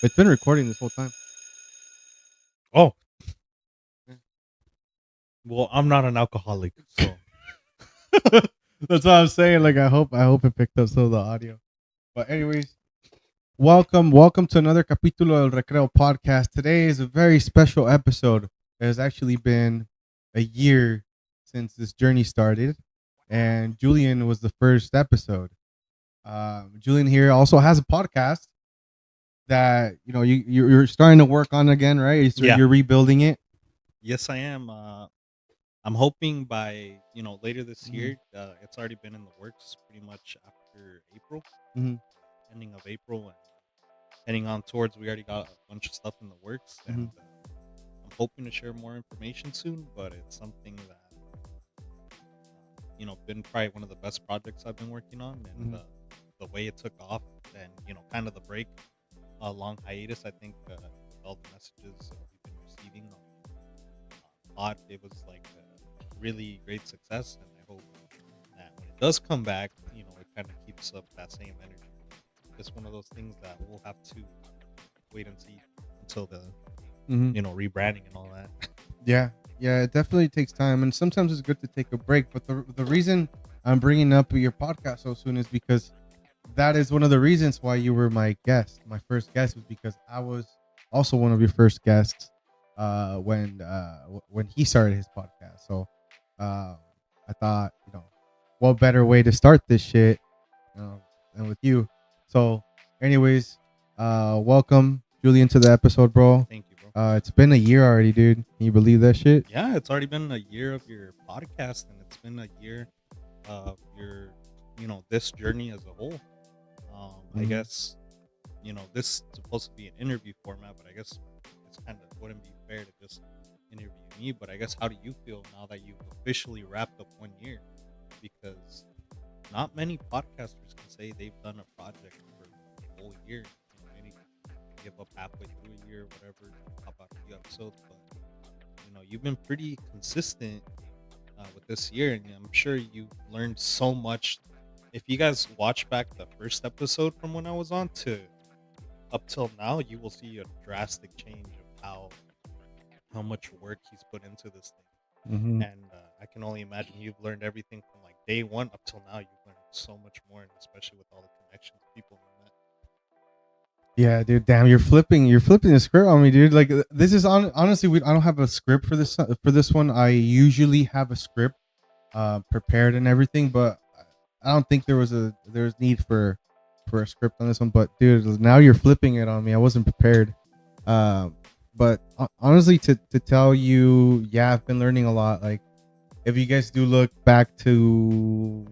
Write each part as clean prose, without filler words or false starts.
It's been recording this whole time. Oh, well, I'm not an alcoholic, so That's what I'm saying. Like I hope it picked up some of the audio. But anyways, welcome to another Capitulo del Recreo podcast. Today is a very special episode. It has actually been a year since this journey started, and Julian was the first episode. Julian here also has a podcast that you're starting to work on again, right? So yeah, you're rebuilding it. yes, I am. I'm hoping by later this Mm-hmm. year. It's already been in the works pretty much after April, Mm-hmm. ending of April, and heading on towards. We already got a bunch of stuff in the works, Mm-hmm. and I'm hoping to share more information soon. But it's something that been probably one of the best projects I've been working on, and Mm-hmm. the way it took off, and kind of the break, a long hiatus. I think with all the messages we've been receiving on pod, it was like a really great success, and I hope that when it does come back, it kind of keeps up that same energy. It's one of those things that we'll have to wait and see until the Mm-hmm. rebranding and all that. Yeah, yeah, it definitely takes time, and sometimes it's good to take a break. But the reason I'm bringing up your podcast so soon is because that is one of the reasons why you were my guest. My first guest was because I was also one of your first guests when he started his podcast. So uh, I thought, what better way to start this shit than with you. So, anyways, welcome Julian to the episode, bro. Thank you, bro. It's been a year already, dude. Can you believe that shit? Yeah, it's already been a year of your podcast, and it's been a year of your this journey as a whole. I Mm-hmm. guess this is supposed to be an interview format, but I guess it's kind of wouldn't be fair to just interview me. But I guess how do you feel now that you've officially wrapped up 1 year? Because not many podcasters can say they've done a project for a whole year. Many give up halfway through a year, whatever, pop out a few episodes. But you've been pretty consistent with this year, and I'm sure you learned so much. If you guys watch back the first episode from when I was on to up till now, you will see a drastic change of how much work he's put into this Mm-hmm. thing. And I can only imagine you've learned everything from like day one up till now. You've learned so much more, and especially with all the connections people you met. Yeah, dude. Damn, you're flipping the script on me, dude. Like this is honestly, I don't have a script for this one. I usually have a script prepared and everything, but I don't think there's need for a script on this one. But dude, now you're flipping it on me. I wasn't prepared. Um, but honestly, to tell you, yeah, I've been learning a lot. Like if you guys do look back to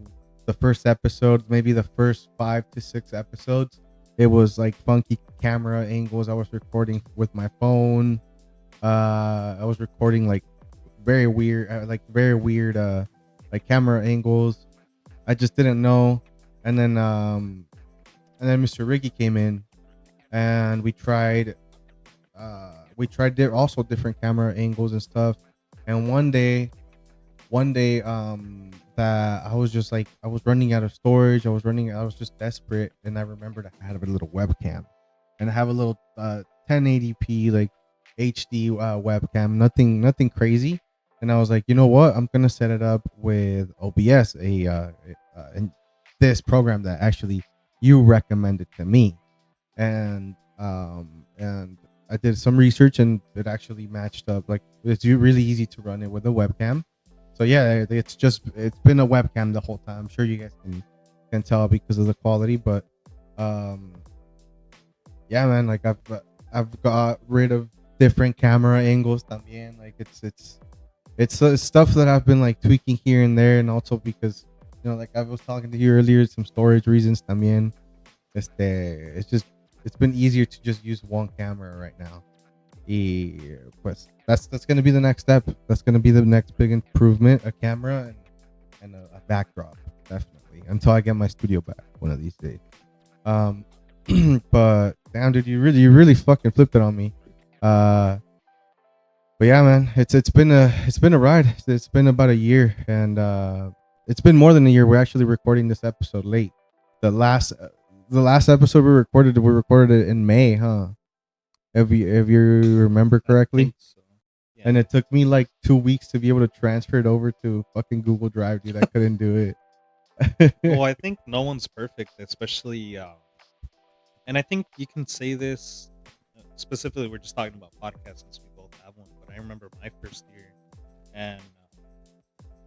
the first episode, maybe the first 5 to 6 episodes, it was like funky camera angles. I was recording with my phone. I was recording like very weird, like camera angles. I just didn't know. And then Mr. Ricky came in, and we tried also different camera angles and stuff. And one day that I was just like, I was running out of storage. I was just desperate, and I remembered I had a little webcam, and I have a little 1080p like HD webcam, nothing crazy. And I was like, you know what, I'm gonna set it up with OBS, and this program that actually you recommended to me. And I did some research, and it actually matched up. Like it's really easy to run it with a webcam. So yeah, it's been a webcam the whole time. I'm sure you guys can tell because of the quality, but um yeah, man, like I've got rid of different camera angles también. Like it's stuff that I've been like tweaking here and there, and also because like I was talking to you earlier, some storage reasons también. It's been easier to just use one camera right now. Pues that's gonna be the next step. That's gonna be the next big improvement: a camera and a backdrop, definitely. Until I get my studio back one of these days. Um, but damn, dude, you really fucking flipped it on me. Uh, but yeah, man, it's been a ride. It's been about a year, and it's been more than a year. We're actually recording this episode late. The last the last episode we recorded it in May, huh? if you remember I correctly. think so. Yeah. And it took me like 2 weeks to be able to transfer it over to fucking Google Drive, dude. I couldn't do Well, it. I think no one's perfect, especially, and I think you can say this specifically. We're just talking about podcasts since we both have one. But I remember my first year, and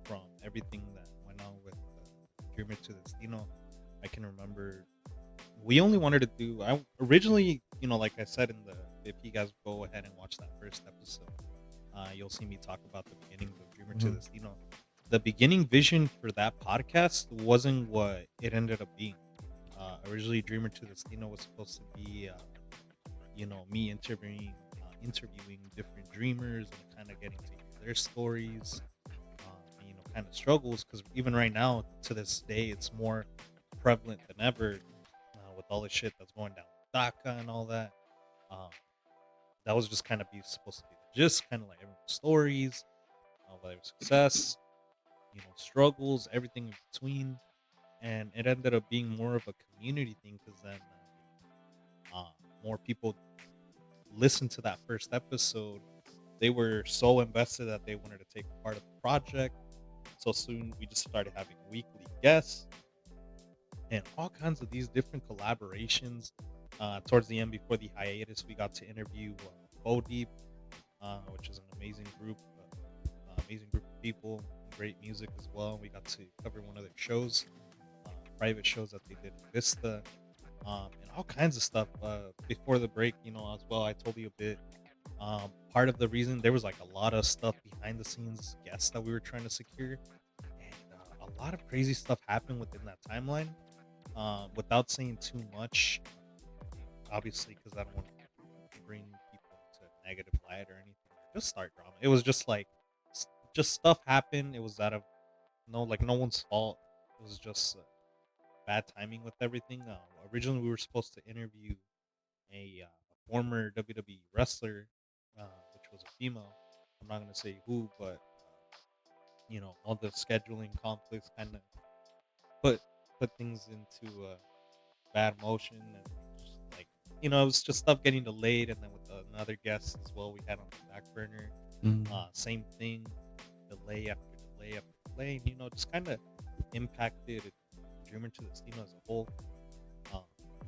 from everything that went on with Dreamer to Destino, I can remember we only wanted to do. I originally, like I said in the, if you guys go ahead and watch that first episode, you'll see me talk about the beginnings of Dreamer to Mhm. Destino. The beginning vision for that podcast wasn't what it ended up being. Originally, Dreamer to Destino was supposed to be, me interviewing different dreamers and kind of getting to hear their stories, and, kind of struggles. Because even right now, to this day, it's more prevalent than ever with all the shit that's going down with DACA and all that. Um, that was just kind of be supposed to be the gist, kind of like everyone's stories, whether it's success, struggles, everything in between. And it ended up being more of a community thing because then more people listened to that first episode. They were so invested that they wanted to take part of the project. So soon we just started having weekly guests and all kinds of these different collaborations. Towards the end, before the hiatus, we got to interview Bo Deep, which is an amazing group of people, great music as well. We got to cover one of their shows, private shows that they did in Vista, and all kinds of stuff. Before the break, as well, I told you a bit. Part of the reason there was like a lot of stuff behind the scenes, guests that we were trying to secure, and a lot of crazy stuff happened within that timeline. Without saying too much, obviously, because I don't want to bring people into a negative light or anything. Just start drama. It was just like, just stuff happened. It was out of no one's fault. It was just bad timing with everything. Originally, we were supposed to interview a former WWE wrestler, which was a female. I'm not gonna say who, but all the scheduling conflicts kind of put put things into bad motion, and just like, it was just stuff getting delayed. And then with another guest as well, we had on the back burner, Mhm. same thing, delay after delay after delay, and just kind of impacted Dreamer to Destino as a whole. Um,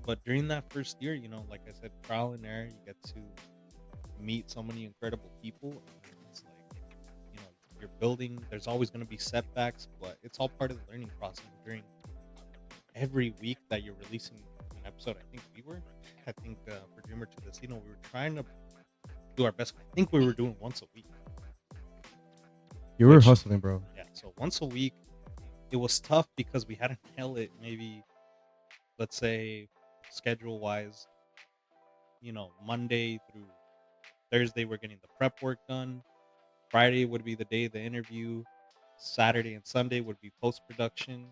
but during that first year, like I said, trial and error, you get to meet so many incredible people. And it's like, you know, you're building. There's always going to be setbacks, but it's all part of the learning process. During every week that you're releasing an episode, I think for Dreamer to Destino, we were trying to do our best. I think we were doing once a week, You were which, hustling, bro. yeah, so once a week, it was tough because we had to nail it. Maybe, let's say, schedule wise, Monday through Thursday, we're getting the prep work done. Friday would be the day of the interview. Saturday and Sunday would be post production.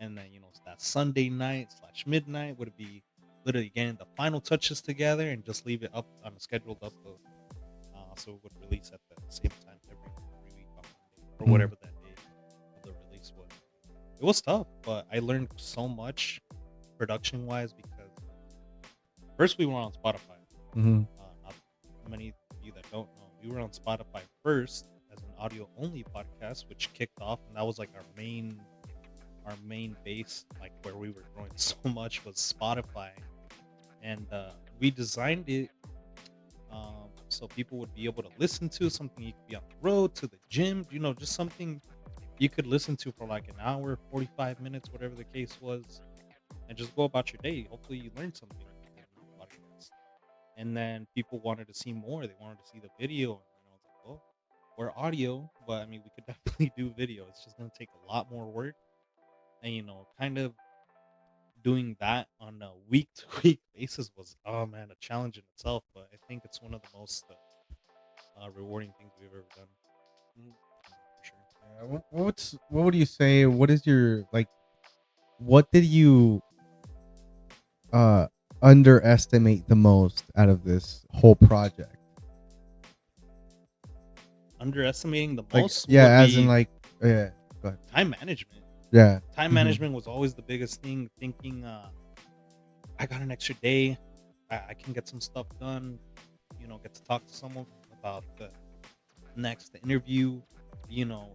And then, that Sunday night slash midnight would be literally getting the final touches together and just leave it up on a scheduled upload. So it would release at the same time every week on Monday or Mhm. whatever that day of the release was. It was tough, but I learned so much production wise because first we were on Spotify. Mhm. Not many of you that don't know, we were on Spotify first as an audio only podcast, which kicked off, and that was like our main base, like where we were growing so much was Spotify, and we designed it so people would be able to listen to something. You could be on the road to the gym, just something you could listen to for like an hour, 45 minutes, whatever the case was, and just go about your day. Hopefully, you learned something in the podcast. And then people wanted to see more. They wanted to see the video. And I was like, well, we're audio, but I mean, we could definitely do video. It's just going to take a lot more work. And, kind of doing that on a week to week basis was, oh man, a challenge in itself. But I think it's one of the most rewarding things we've ever done. Mhm. For sure. What would you say? What is your like? What did you uh underestimate the most out of this whole project? Underestimating the Like, most yeah, would as in be like, yeah, go ahead. time management. Yeah. Time Mhm. management was always the biggest thing. Thinking, I got an extra day. I can get some stuff done. get to talk to someone about the next interview. You know,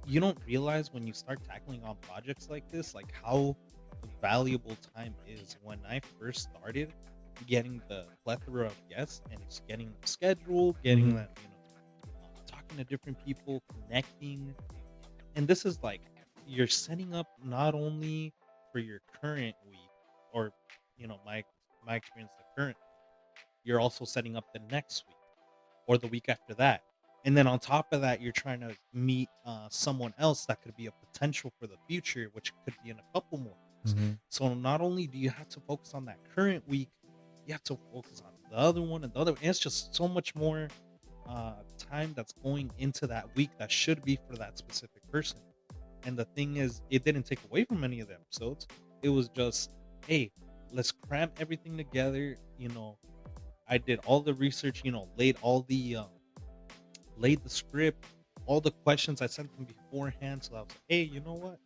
you don't realize when you start tackling on projects like this, like how valuable time is. When I first started getting the plethora of guests and just getting them scheduled, getting Mm-hmm. them, talking to different people, connecting, and this is like you're setting up not only for your current week or my experience the current you're also setting up the next week or the week after that. And then on top of that, you're trying to meet someone else that could be a potential for the future, which could be in a couple more weeks. Mm-hmm. So not only do you have to focus on that current week, you have to focus on the other one and the other. And it's just so much more time that's going into that week that should be for that specific person. And the thing is, it didn't take away from any of the episodes. It was just, hey, let's cram everything together. I did all the research. Laid the script, all the questions I sent them beforehand. So I was like, hey, you know what?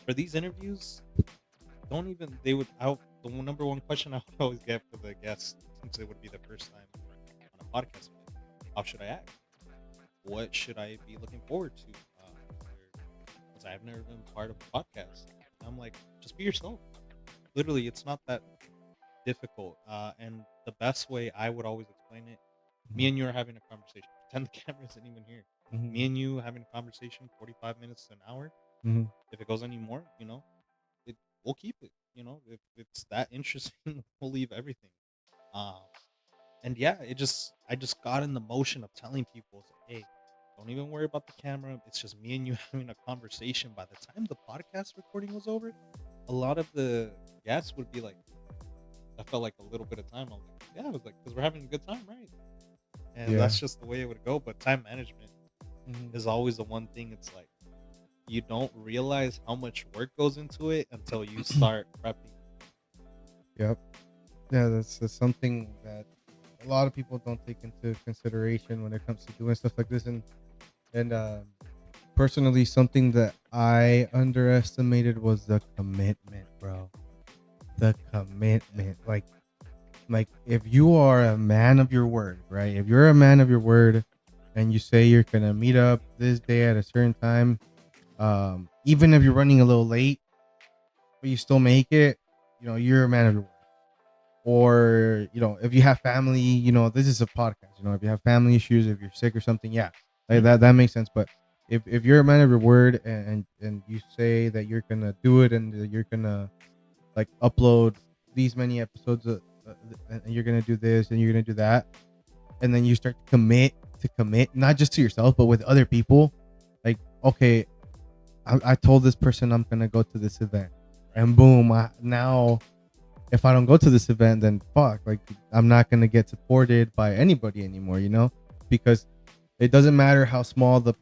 For these interviews, don't even they would out the number one question I would always get for the guests, since it would be the first time on a podcast. How should I act? What should I be looking forward to? Because I've never been part of a podcast. And I'm like, just be yourself. Literally, it's not that difficult. And the best way I would always explain it, me and you are having a conversation. Pretend the camera isn't even here. Mm-hmm. Me and you having a conversation, 45 minutes to an hour. Mm-hmm. If it goes any more, it we'll keep it. If it's that interesting, we'll leave everything. Um, and yeah, I just got in the motion of telling people, it's like, hey, don't even worry about the camera. It's just me and you having a conversation. By the time the podcast recording was over, a lot of the guests would be like, I felt like a little bit of time. I was like, yeah, I was like, because we're having a good time, right? And Yeah. that's just the way it would go. But time management Mm-hmm. is always the one thing. It's like you don't realize how much work goes into it until you start prepping. Yep. Yeah, that's something that a lot of people don't take into consideration when it comes to doing stuff like this. And personally, something that I underestimated was the commitment, bro. The commitment, like if you are a man of your word, right? If you're a man of your word, and you say you're gonna meet up this day at a certain time, even if you're running a little late, but you still make it, you're a man of your word. Or if you have family, this is a podcast. If you have family issues, if you're sick or something, yeah, like Mhm. that makes sense. But if you're a man of your word, and you say that you're gonna do it, and that you're gonna like upload these many episodes, and you're gonna do this and you're gonna do that, and then you start to commit not just to yourself but with other people, like, okay, I told this person I'm gonna go to this event, Right. and boom, now if I don't go to this event, then fuck, like, I'm not gonna get supported by anybody anymore, because it doesn't matter how small the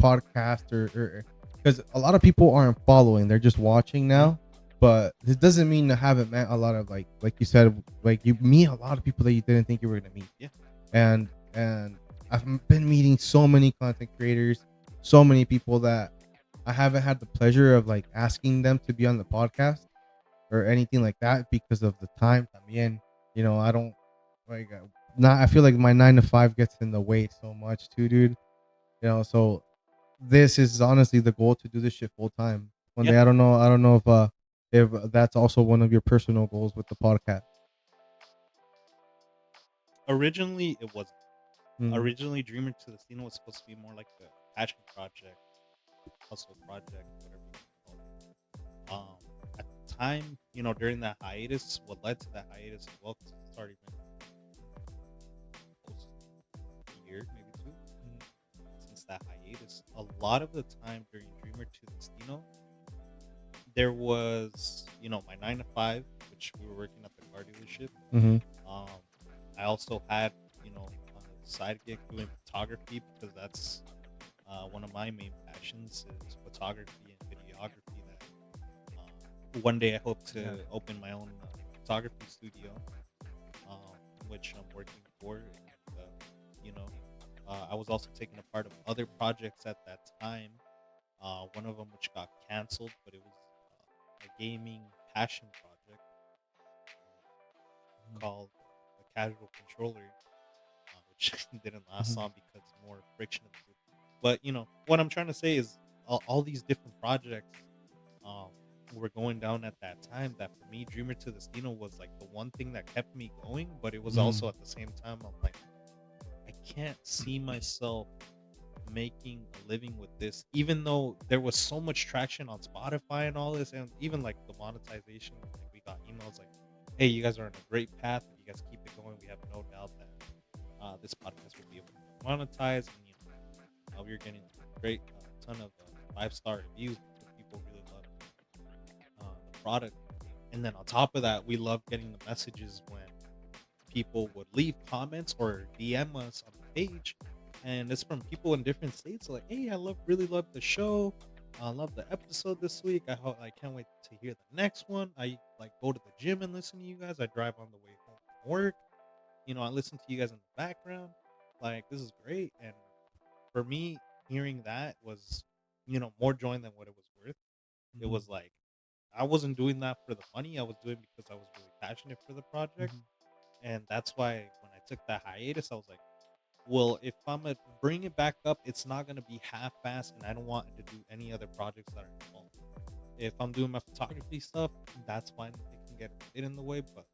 podcast, or because a lot of people aren't following, they're just watching Mhm. now. But this doesn't mean to haven't met a lot of, like you said, like, you meet a lot of people that you didn't think you were gonna meet. Yeah. And I've been meeting so many content creators, so many people that I haven't had the pleasure of like asking them to be on the podcast or anything like that because of the time I'm in. I don't like, not. I feel like my 9 to 5 gets in the way so much too, dude. So this is honestly the goal, to do this shit full time one Yeah. day. I don't know if that's also one of your personal goals with the podcast. Originally, it wasn't. Mm, Originally, Dreamer to the Destino was supposed to be more like a passion project, hustle project, whatever you want to call it. At the time, during that hiatus, what led to that hiatus as well, because it's already been close to a year, maybe two, since that hiatus. A lot of the time during Dreamer to Destino, there was, my 9 to 5, which we were working at the car dealership. mm-hmm. Um, I also had, a side gig doing photography because that's one of my main passions is photography and videography. That one day I hope to Yeah. open my own photography studio, which I'm working for. And, I was also taking a part of other projects at that time. One of them which got canceled, but it was a gaming passion project called casual controller, which didn't last Mhm. long because more friction. But what I'm trying to say is all these different projects um were going down at that time. That for me, Dreamer to Destino was like the one thing that kept me going. But it was also Mhm. at the same time, I'm like, I can't see myself making a living with this, even though there was so much traction on Spotify and all this, and even like the monetization. Like we got emails like, "Hey, you guys are on a great path. If you guys keep it going, we have no doubt that this podcast will be able to monetize." And we're getting a great ton of 5-star reviews because people really love the product. And then on top of that, we love getting the messages when people would leave comments or DM us on the page, and it's from people in different states. Like, hey, really love the show. I love the episode this week. I can't wait to hear the next one. I like go to the gym and listen to you guys. I drive on the way home from work. I listen to you guys in the background. Like, this is great. And for me, hearing that was, more joy than what it was worth. It Mhm. was like I wasn't doing that for the money. I was doing because I was really passionate for the project. Mhm. And that's why when I took that hiatus, I was like, well, if I'm gonna bring it back up, it's not gonna be half-assed, and I don't want to do any other projects that are involved. If I'm doing my photography stuff, that's fine. It can get a bit in the way, but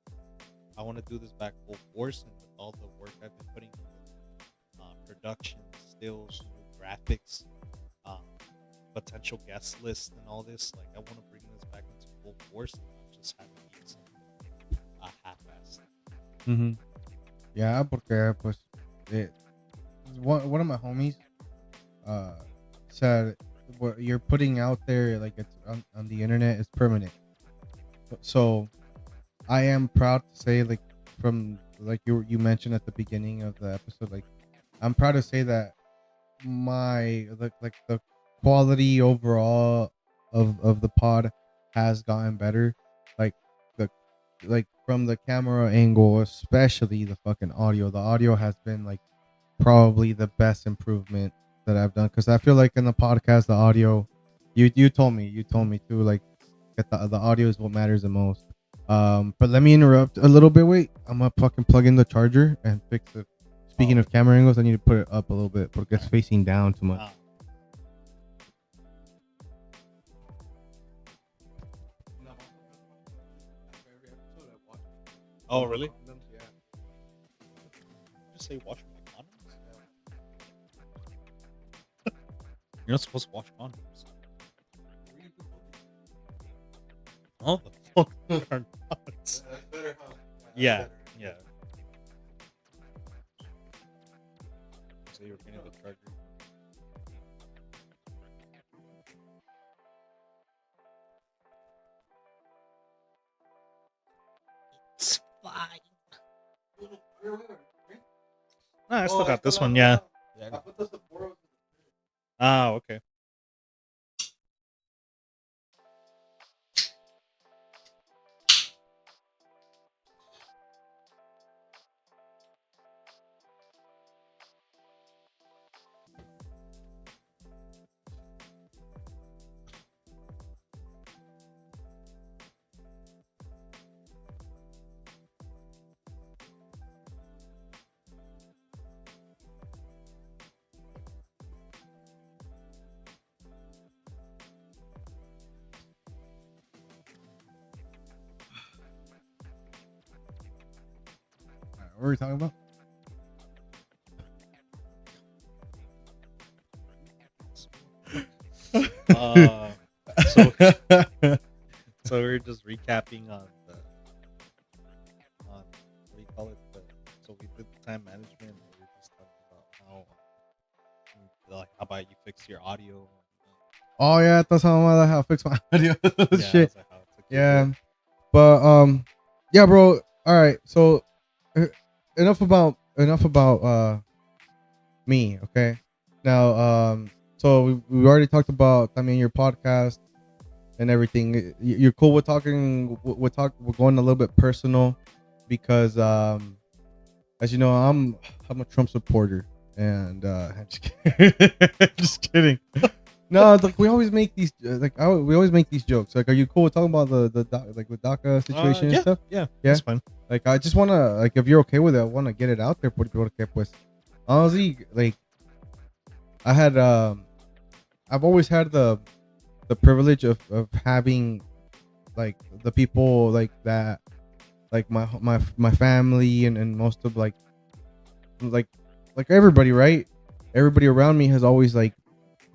I want to do this back full force, and with all the work I've been putting into production, stills, new graphics, um, potential guest list, and all this, like I want to bring this back into full force and not just have it be something half-assed. Mhm. Yeah, porque pues eh, one of my homies uh said what you're putting out there, like it's on the internet, is permanent. So I am proud to say, like, from like you mentioned at the beginning of the episode, like I'm proud to say that my like the quality overall of the pod has gotten better. Like the like from the camera angle, especially the fucking audio. The audio has been like probably the best improvement that I've done, because I feel like in the podcast, the audio, you told me too, like that the audio is what matters the most. But let me interrupt a little bit. Wait, I'm gonna fucking plug in the charger and fix it. Speaking Oh, of camera angles, I need to put it up a little bit because it's facing down too much. uh, oh, really? Just say wash my condoms. You're not supposed to wash condoms. Oh, the fuck are not? Yeah, yeah. So you were getting the charger. It's fine. Ah, I still got this one. Yeah. Ah, okay. What were we talking about? Uh, so so we're just recapping on the on what do you call it? So we did the time management. And we were just talking about how like how about you fix your audio? Oh yeah, that's how I fix my audio. Yeah, I Shit. was like how it took you a bit. Yeah, but yeah, bro. All right, so uh, enough about me. Okay, now so we already talked about, I mean, your podcast and everything. You're cool with talking. We're going a little bit personal because as you know, I'm a Trump supporter, and I'm just kidding. Just kidding. No, it's like we always make these we always make these jokes. Like, are you cool with talking about like with DACA situation and Yeah, stuff? yeah, Yeah. that's fine. Like, I just wanna, like, if you're okay with it, I wanna get it out there. Porque pues honestly, like, I had I've always had the privilege of having like the people like that, like my family and most of like like everybody, right? Everybody around me has always like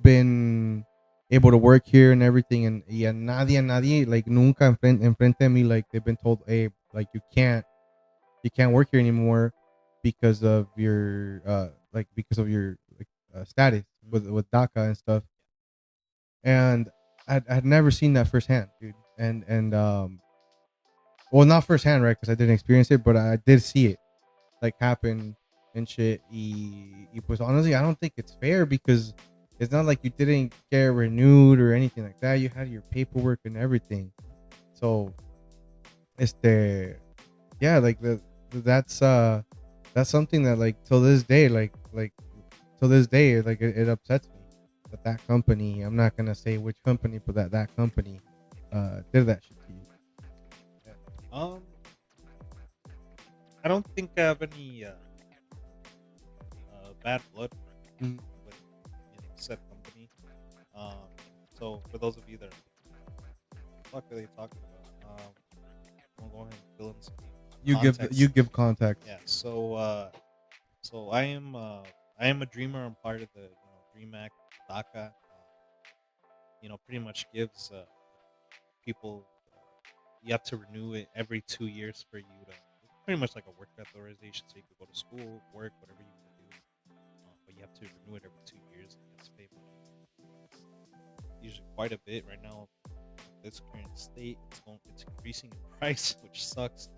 been able to work here and everything, and yeah, nadie like nunca enfrente de me, like they've been told, hey, like you can't work here anymore because of your because of your like status Mm. with DACA and stuff. And I'd never seen that firsthand, dude. And well, not firsthand, right? Because I didn't experience it, but I did see it like happen and shit. Y pues honestly, I don't think it's fair because it's not like you didn't get renewed or anything like that. You had your paperwork and everything. So, este, yeah, like that's something that like till this day, like till this day, like it upsets me that that company. I'm not gonna say which company, but that company did that shit to you. Yeah. Um, I don't think I have any bad blood Mm. with said company. Um, so for those of you that what are they talking about? I'll go ahead and fill in some You context. give context. Yeah. So I am a dreamer. I'm part of the Dream Act DACA. Pretty much gives people you have to renew it every 2 years for you to. It's pretty much like a work authorization, so you could go to school, work, whatever you want to do. But you have to renew it every 2 years, and you have to pay usually quite a bit right now. This current state, it's increasing in price, which sucks.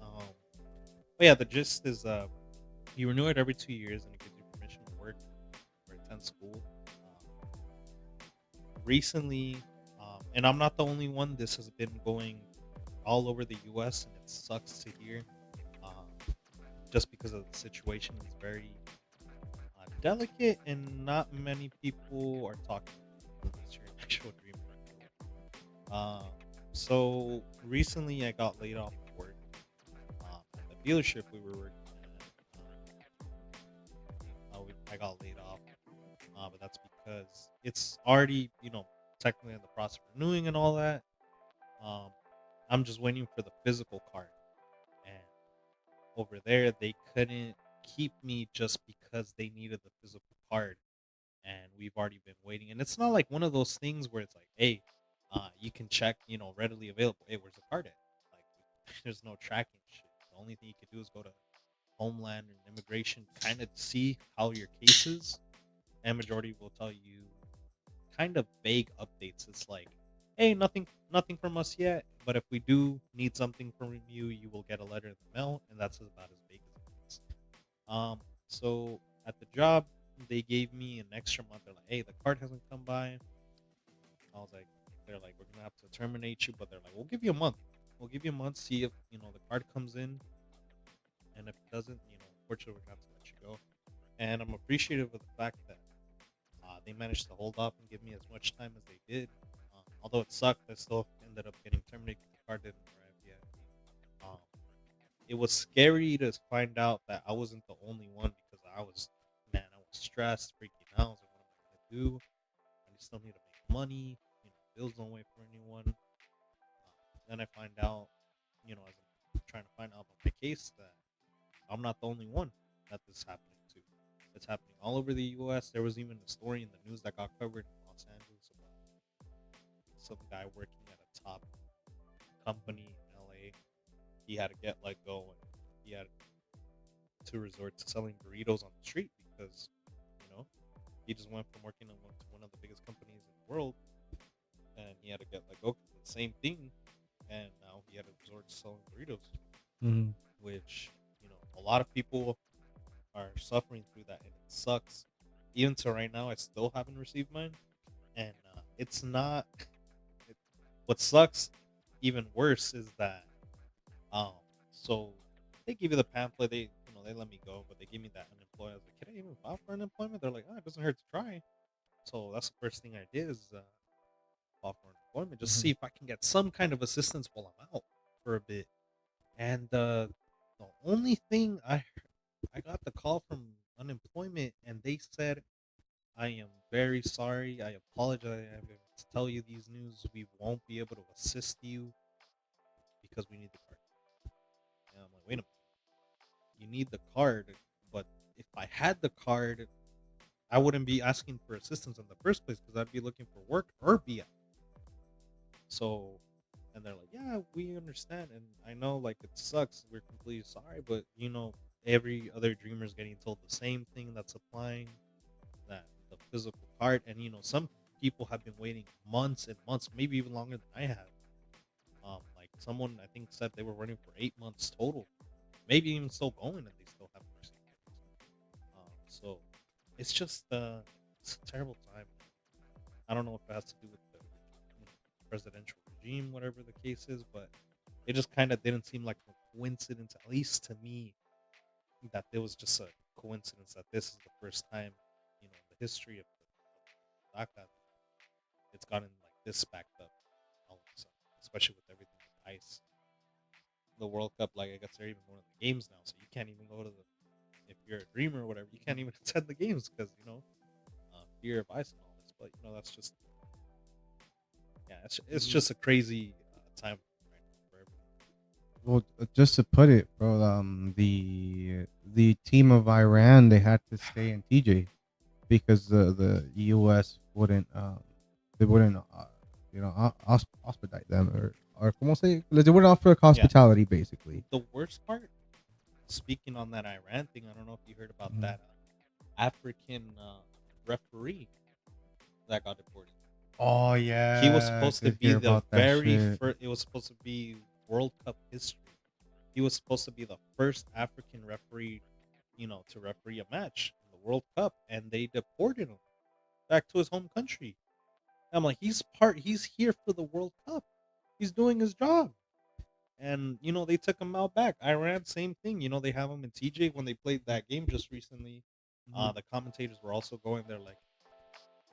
But yeah, the gist is you renew it every 2 years, and it gives you permission to work or attend school. Recently, and I'm not the only one. This has been going all over the U.S., and it sucks to hear. Um, just because of the situation is very delicate, and not many people are talking about it, unless you're an actual dreamer. Um, so recently, I got laid off of work at the dealership we were working at. I got laid off, but that's because it's already, technically in the process of renewing and all that. Um, I'm just waiting for the physical card, and over there they couldn't keep me just because they needed the physical card, and we've already been waiting. And it's not like one of those things where it's like, hey, you can check, readily available. Hey, where's the card at? Like, there's no tracking shit. The only thing you can do is go to Homeland and Immigration, kind of see how your case is, and majority will tell you kind of vague updates. It's like, hey, nothing from us yet, but if we do need something from you, you will get a letter in the mail, and that's about as vague as it gets. So at the job, they gave me an extra month. They're like, hey, the card hasn't come by. I was like, they're like, we're gonna have to terminate you, but they're like, we'll give you a month. We'll give you a month, see if the card comes in, and if it doesn't, unfortunately, we're gonna have to let you go. And I'm appreciative of the fact that they managed to hold off and give me as much time as they did. Although it sucked, I still ended up getting terminated because the card didn't arrive yet. Um, it was scary to find out that I wasn't the only one because man, I was stressed, freaking out. I was like, what am I gonna do? I still need to make money. Bills don't wait for anyone. Then I find out, as I'm trying to find out about my case, that I'm not the only one that this is happening to. It's happening all over the U.S. There was even a story in the news that got covered in Los Angeles about some guy working at a top company in L.A. He had to get let go, and he had to resort to selling burritos on the street because, you know, he just went from working in one of the biggest companies in the world, and he had to get let go because of the same thing, and now he had to resort to selling burritos, Mm-hmm. which a lot of people are suffering through that, and it sucks. Even to right now, I still haven't received mine, and it's not. It, what sucks even worse is that um, so they give you the pamphlet. They let me go, but they give me that unemployment. I was like, can I even file for unemployment? They're like, oh, it doesn't hurt to try. So that's the first thing I did is file for unemployment, just see Mhm. if I can get some kind of assistance while I'm out for a bit. And the only thing I got the call from unemployment, and they said, "I am very sorry. I apologize. I have to tell you these news. We won't be able to assist you because we need the card." And I'm like, "Wait a minute, you need the card, but if I had the card, I wouldn't be asking for assistance in the first place because I'd be looking for work or be out." So, and they're like, "Yeah, we understand, and I know like it sucks. We're completely sorry, but every other dreamer is getting told the same thing that's applying that the physical card, and some people have been waiting months and months, maybe even longer than I have. Like someone I think said they were running for 8 months total, maybe even still going, and they still haven't received it. So it's just it's a terrible time. I don't know if it has to do with the presidential regime, whatever the case is, but it just kind of didn't seem like a coincidence, at least to me, that there was just a coincidence that this is the first time, in the history of the DACA, it's gotten like this backed up all of a sudden, especially with everything with ice. The World Cup, like I guess they're even going to the games now, so you can't even go to the if you're a dreamer or whatever, you can't even attend the games because fear of ice and all this. But that's just yeah, it's Mhm. just a crazy time right now for everyone. Well, just to put it, bro, the team of Iran, they had to stay in TJ because the US wouldn't they wouldn't hospitalize them, or como say, they wouldn't offer Yeah, hospitality basically. the worst part, speaking on that Iran thing, I don't know if you heard about Mhm. that African referee that got deported. Oh He was yeah, I supposed to did be hear the about that very shit. first. It was supposed to be World Cup history. He was supposed to be the first African referee, to referee a match in the World Cup, and they deported him back to his home country. I'm like, he's here for the World Cup. He's doing his job. And they took him out back. Iran, same thing. They have him in TJ when they played that game just recently. Mhm. The commentators were also going there like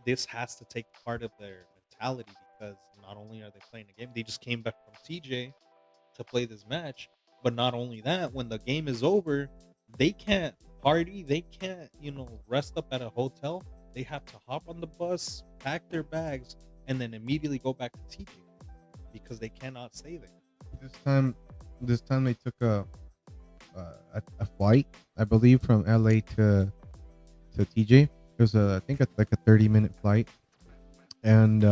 this has to take part of their mentality because not only are they playing a game, they just came back from TJ to play this match. But not only that, when the game is over, they can't party, they can't, rest up at a hotel. They have to hop on the bus, pack their bags, and then immediately go back to TJ because they cannot stay there. This time, this time they took a flight, I believe, from LA to TJ. It was I think it's like a 30-minute flight, and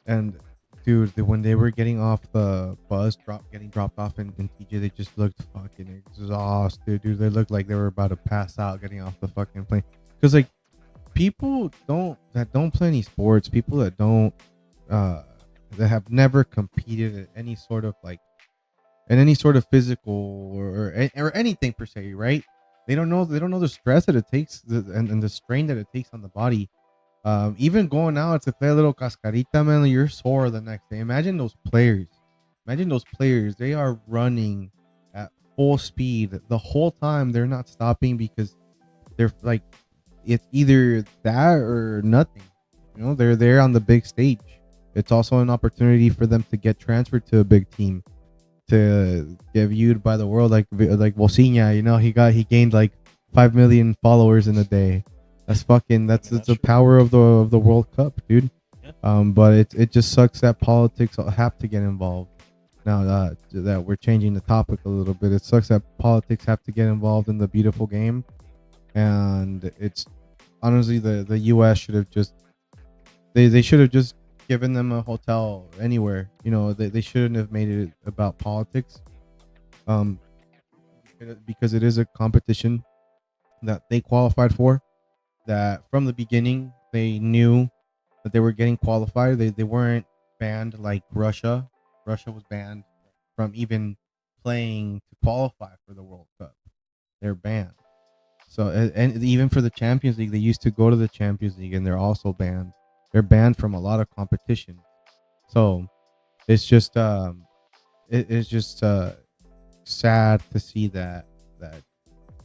and dude, when they were getting off the bus, getting dropped off in TJ, they just looked fucking exhausted, dude. They looked like they were about to pass out getting off the fucking plane. Because like people don't play any sports, people uh that have never competed at any sort of like in any sort of physical or anything per se, right? They don't know the stress that it takes and the strain that it takes on the body. Even going out to play a little cascarita, man, you're sore the next day. Imagine those players. Imagine those players. They are running at full speed the whole time. They're not stopping because they're like it's either that or nothing. They're there on the big stage. It's also an opportunity for them to get transferred to a big team, to get viewed by the world, like Bolsinha. He gained like 5 million followers in a day. That's fucking I that's mean, it's that's the true. power of the World Cup, dude. Yeah. But it just sucks that politics have to get involved. Now that we're changing the topic a little bit, it sucks that politics have to get involved in the beautiful game, and it's honestly the U.S. should have just they should have just given them a hotel anywhere. They shouldn't have made it about politics. Um, because it is a competition that they qualified for. That from the beginning they knew that they were getting qualified. They weren't banned like Russia. Russia was banned from even playing to qualify for the World Cup. They're banned. So and even for the Champions League, they used to go to the Champions League and they're also banned. They're banned from a lot of competition. So it's just it's just sad to see that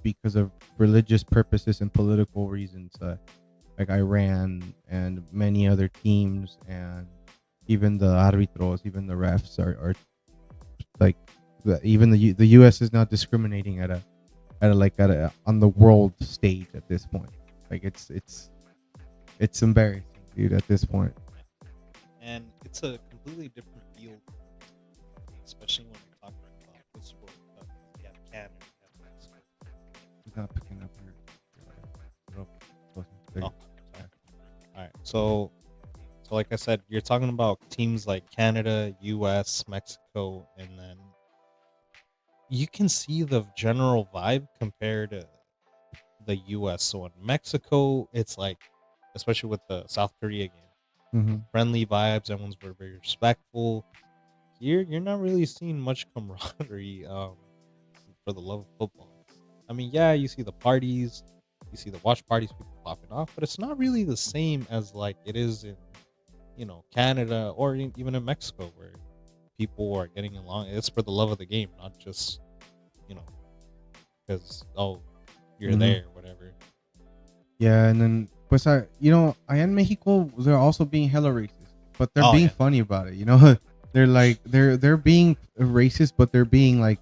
because of religious purposes and political reasons, like Iran and many other teams, and even the arbitros, even the refs are like even the U.S. is not discriminating at a on the world stage at this point. Like it's embarrassing, dude. At this point, And it's a completely different field, especially when we're talking about this World Cup. You have Canada, you have Mexico. he's not picking up Oh, your. sorry. All right. So like I said, you're talking about teams like Canada, U.S., Mexico, and then you can see the general vibe compared to the U.S. So in Mexico, it's like, especially with the South Korea game, Mm-hmm. friendly vibes. Everyone's very respectful. Here, you're not really seeing much camaraderie for the love of football. I mean, yeah, you see the parties, you see the watch parties, people popping off, but it's not really the same as like it is in Canada or even in Mexico where people are getting along. It's for the love of the game, not just you know because you're Mm-hmm. there, whatever. Yeah, and then pues I in Mexico they're also being hella racist, but they're Oh being yeah, funny about it. They're like they're being racist, but they're being like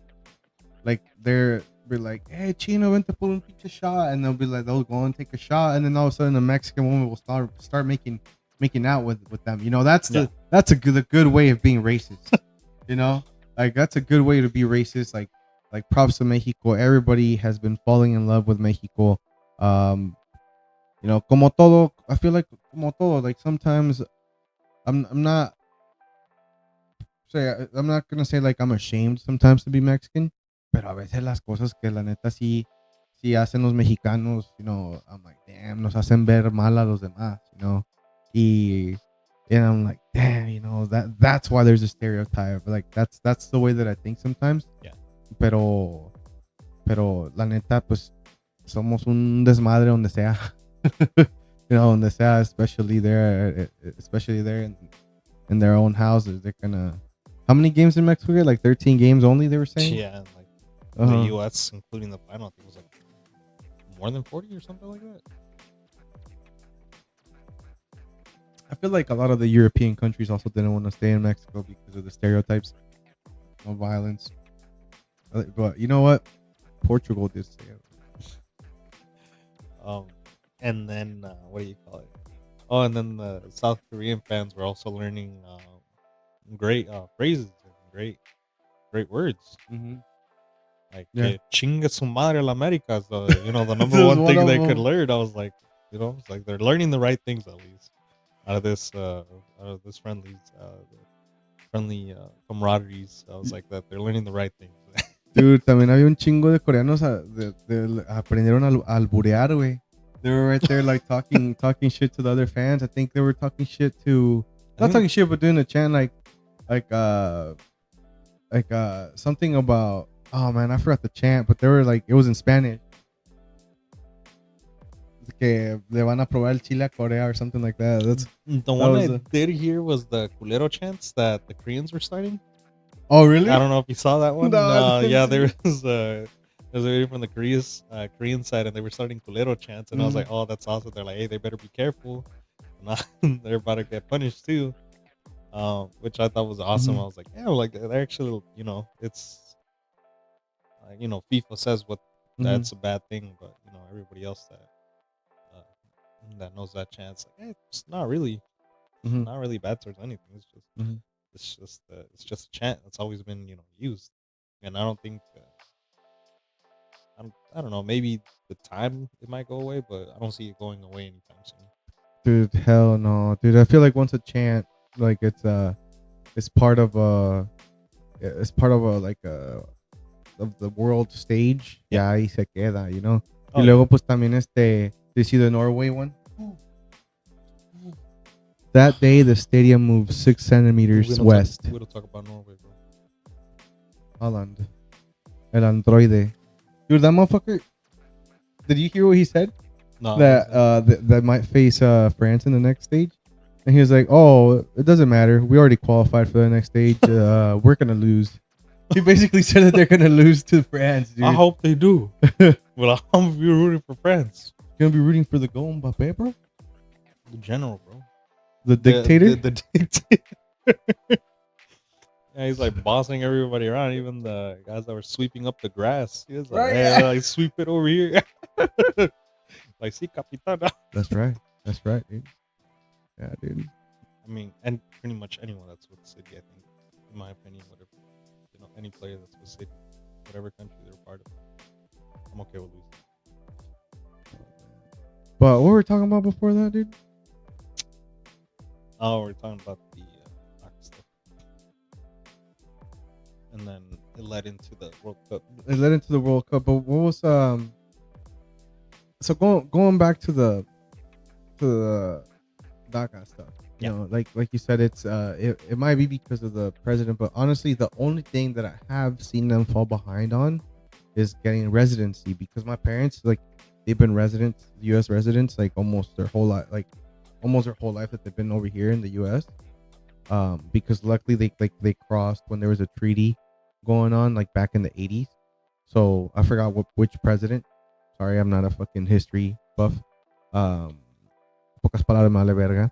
they're be like, hey Chino, vente por un pinche shot, and they'll go and take a shot, and then all of a sudden the Mexican woman will start making out with them. yeah, That's a good way of being racist. you know, like that's a good way to be racist. Like props to Mexico. Everybody has been falling in love with Mexico. Um, como todo, I feel like como todo, like sometimes I'm not I'm not gonna say like I'm ashamed sometimes to be Mexican, pero a veces las cosas que la neta sí hacen los mexicanos, I'm like, damn, nos hacen ver mal a los demás, y and I'm like, damn, that's why there's a stereotype. Like that's the way that I think sometimes, yeah. pero pero la neta pues somos un desmadre donde sea. Donde sea, especially there in their own houses. They're gonna. How many games in Mexico? Like 13 games only. They were saying. Yeah, and like Uh the huh. U.S., including the final, I think it was like more than 40 or something like that. I feel like a lot of the European countries also didn't want to stay in Mexico because of the stereotypes of violence. But you know what? Portugal did stay. Um, and then what do you call it? Oh, and then the South Korean fans were also learning great phrases and great words. Mm-hmm. Like Yeah, chinga su madre la America is the number this was one one thing of they could them. learn. I was like, it's like they're learning the right things at least out of this friendly camaraderies. I was like that they're learning the right things. Dude, también había un chingo de coreanos aprendieron a alburear, güey. They were right there like talking shit to the other fans. I think they were talking shit to I not think talking shit, but doing a chant like something about, oh man, I forgot the chant, but they were like, it was in Spanish. Que le van a probar el chile a Corea or something like that. the That one was I did hear was the culero chants that the Koreans were starting. oh I really? don't know if you saw that No, one. I didn't Yeah, see there it. was a video from the Korean side, and they were starting culero chants, and I was Mhm. like, oh, that's awesome. They're like, hey, they better be careful. They're about to get punished too. Which I thought was awesome. I Mhm. was like, yeah, like they're actually, it's FIFA says what Mhm. that's a bad thing, but everybody else uh, that knows that chance, like, it's Mhm. not really bad towards anything. Mhm. It's just a chant that's always been used, and I don't think I don't know, maybe with time it might go away, but I don't see it going away anytime soon. Dude, hell no, dude. I feel like once a chant, like it's part of like of the world stage, Yeah. ya ahí se queda. Y Oh yeah. luego pues también you see the Norway one? That day the stadium moved 6 centimeters west. We don't talk about Norway, bro. Holland. El androide. Dude, that motherfucker, did you hear what he said? No, what is That that? that might face France in the next stage. And he was like, "Oh, it doesn't matter. We already qualified for the next stage. We're gonna lose." He basically said that they're gonna lose to France, I dude. hope they do. Well, I'm be rooting for France. Gonna be rooting for the goal Mbappe, bro. The general, bro. The dictator. The dictator. Yeah, he's like bossing everybody around, even the guys that were sweeping up the grass. He was like, Right, hey, yeah. like sweep it over here. Like, see, Capitana. That's right. That's right, dude. Yeah, dude. I mean, and pretty much anyone that's with City, I think, in my opinion, whatever, any player that's with City, whatever country they're part of, I'm okay with losing. But what were we talking about before that, dude? Oh, we're talking about the soccer stuff, and then it led into the World Cup. It led into the World Cup, but what was So going back to the DACA stuff, you Yeah. know, like you said, it's it might be because of the president, but honestly, the only thing that I have seen them fall behind on is getting residency, because my parents, like, they've been residents, U.S. residents, like almost their whole life, that they've been over here in the U.S. Because luckily they crossed when there was a treaty going on, like back in the 80s. So I forgot which president. Sorry, I'm not a fucking history buff. Pocas palabras, me vale verga.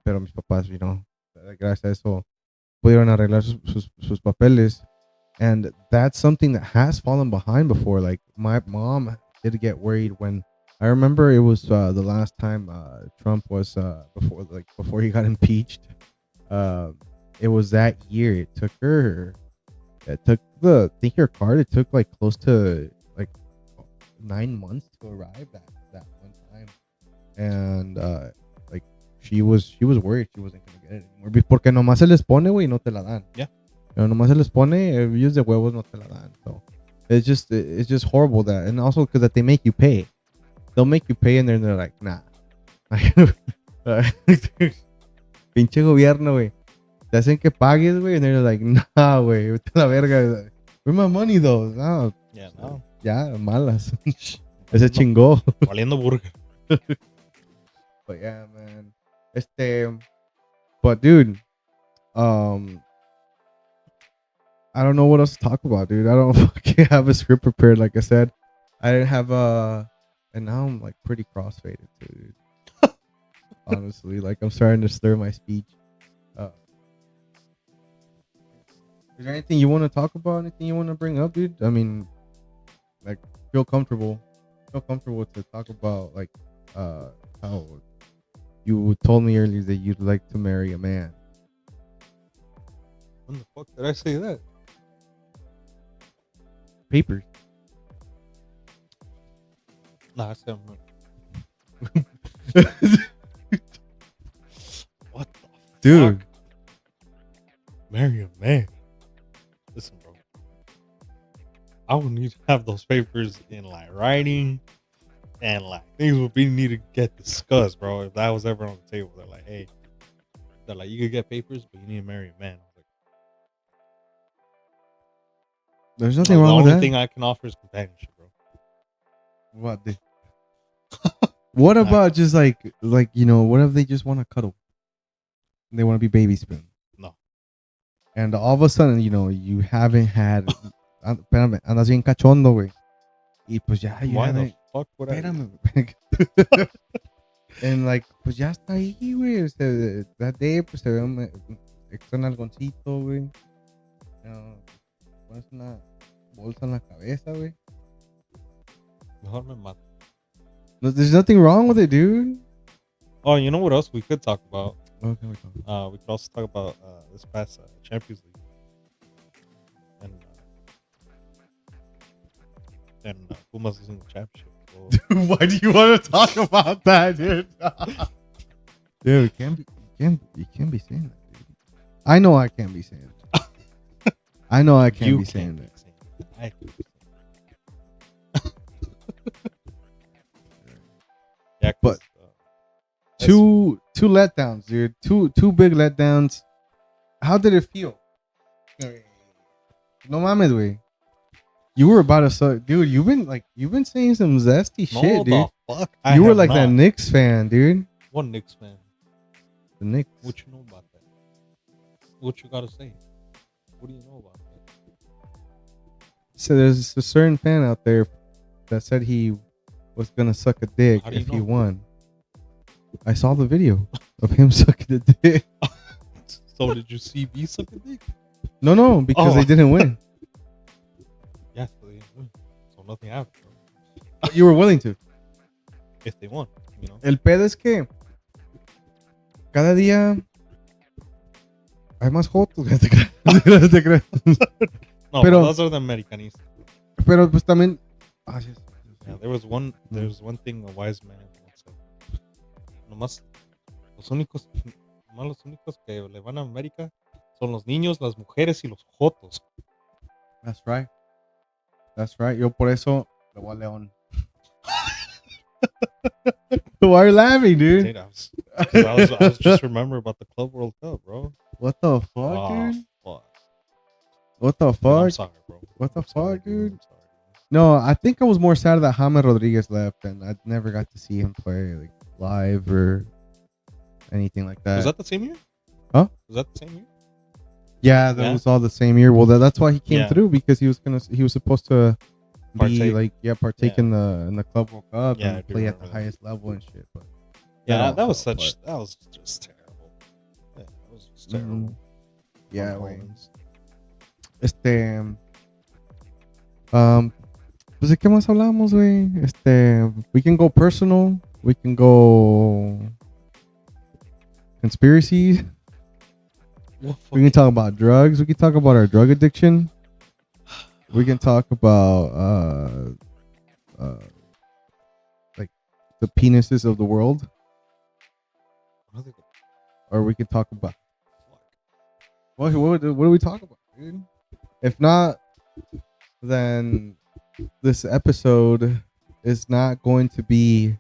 Pero mis papás, you know, gracias a eso pudieron arreglar sus papeles. And that's something that has fallen behind before. Like, my mom did get worried when, I remember it was the last time Trump was before he got impeached. It was that year. I think her card, it took like close to like 9 months to arrive that one time. And like, she was worried she wasn't gonna get it anymore, porque nomás se les pone, güey, y no te la dan. Yeah. Pero nomás se les pone, ellos de huevos no te la dan. So it's just horrible that, and also because that they make you pay. They'll make you pay, and then they're like, nah. Pinche gobierno, güey. Te hacen que pagues, güey, and they're like, nah, güey, vete a la verga. Where's my money, though? No. Yeah, no. Ya, malas. Ese chingó. Valiendo burger. But yeah, man. But dude, I don't know what else to talk about, dude. I don't fucking have a script prepared. Like I said, I didn't have and now I'm like pretty crossfaded too, dude. Honestly, like, I'm starting to slur my speech. Is there anything you want to talk about? Anything you want to bring up, dude? I mean, like, feel comfortable to talk about, like, how you told me earlier that you'd like to marry a man. When the fuck did I say that? Papers. Nah, I said what the Dude. fuck? Marry a man. Listen, bro. I would need to have those papers in like writing, and like things would be need to get discussed, bro. If that was ever on the table, they're like, hey, they're like, you could get papers, but you need to marry a man. I was like, There's nothing wrong with the that. only thing I can offer is companionship, bro. What? What about just like, you know, what if they just want to cuddle? They want to be baby spoon. No. And all of a sudden, you know, you haven't had. Espérame, andas bien cachondo, güey. Y pues ya, you Why haven't. the fuck would I? Espérame. And like, pues ya está ahí, güey. O sea, that day, pues se ve un extra nalgoncito, güey. Pones una bolsa en la cabeza, güey. Mejor me mato. No, there's nothing wrong with it, dude. Oh, you know what else we could talk about? Okay, We could also talk about this past Champions League, and Pumas losing the championship. Well, Why do you want to talk about that, dude? Dude, you can't be saying that, dude. I know I can't be saying that. I know I can't be saying that. I can be saying that. Yeah, But two letdowns, dude. Two big letdowns. How did it feel? No mames, güey. You were about to suck, dude. You've been saying some zesty shit, dude. The fuck? You were like that Knicks fan, dude. What Knicks fan? The Knicks. What you know about that? What you gotta say? What do you know about that? So there's a certain fan out there that said he was gonna suck a dick How do you if he know? won. I saw the video of him sucking the dick. So did you see me suck a dick? No, because they didn't win. Yeah, so, they won. So nothing happened, bro. But you were willing to. If they won, you know. El pedo es que cada día hay más jotos. Te creas, te creas. No, Pero- but those are the Americanistas. Pero pues también. Yeah, there was one thing a wise man once said. Nomás los únicos que le van a América son los niños, las mujeres y los jotos. That's right. That's right. Yo por eso le voy a León. Why are you laughing, dude? Dude, I was just remembering about the Club World Cup, bro. What the fuck, Oh, dude? fuck. What the Dude, I'm fuck? sorry, bro. What the I'm sorry, fuck, dude? I'm sorry. No, I think I was more sad that James Rodriguez left, and I never got to see him play like live or anything like that. Was that the same year? Huh? Was that the same year? Yeah, that Yeah? was all the same year. Well, that's why he came Yeah. through, because he was supposed to be Partake. partake Yeah. in the Club World Cup Yeah, I and do play at the remember that. highest level and shit. But Yeah, all that was fell that was just terrible. Yeah, that was just terrible. yeah, On güey. Collins. Pues de qué más hablamos, güey. We can go personal, we can go conspiracies. Well, We can talk about drugs. We can talk about our drug addiction. We can talk about like the penises of the world, or we could talk about what do we talk about, dude? If not, then this episode is not going to be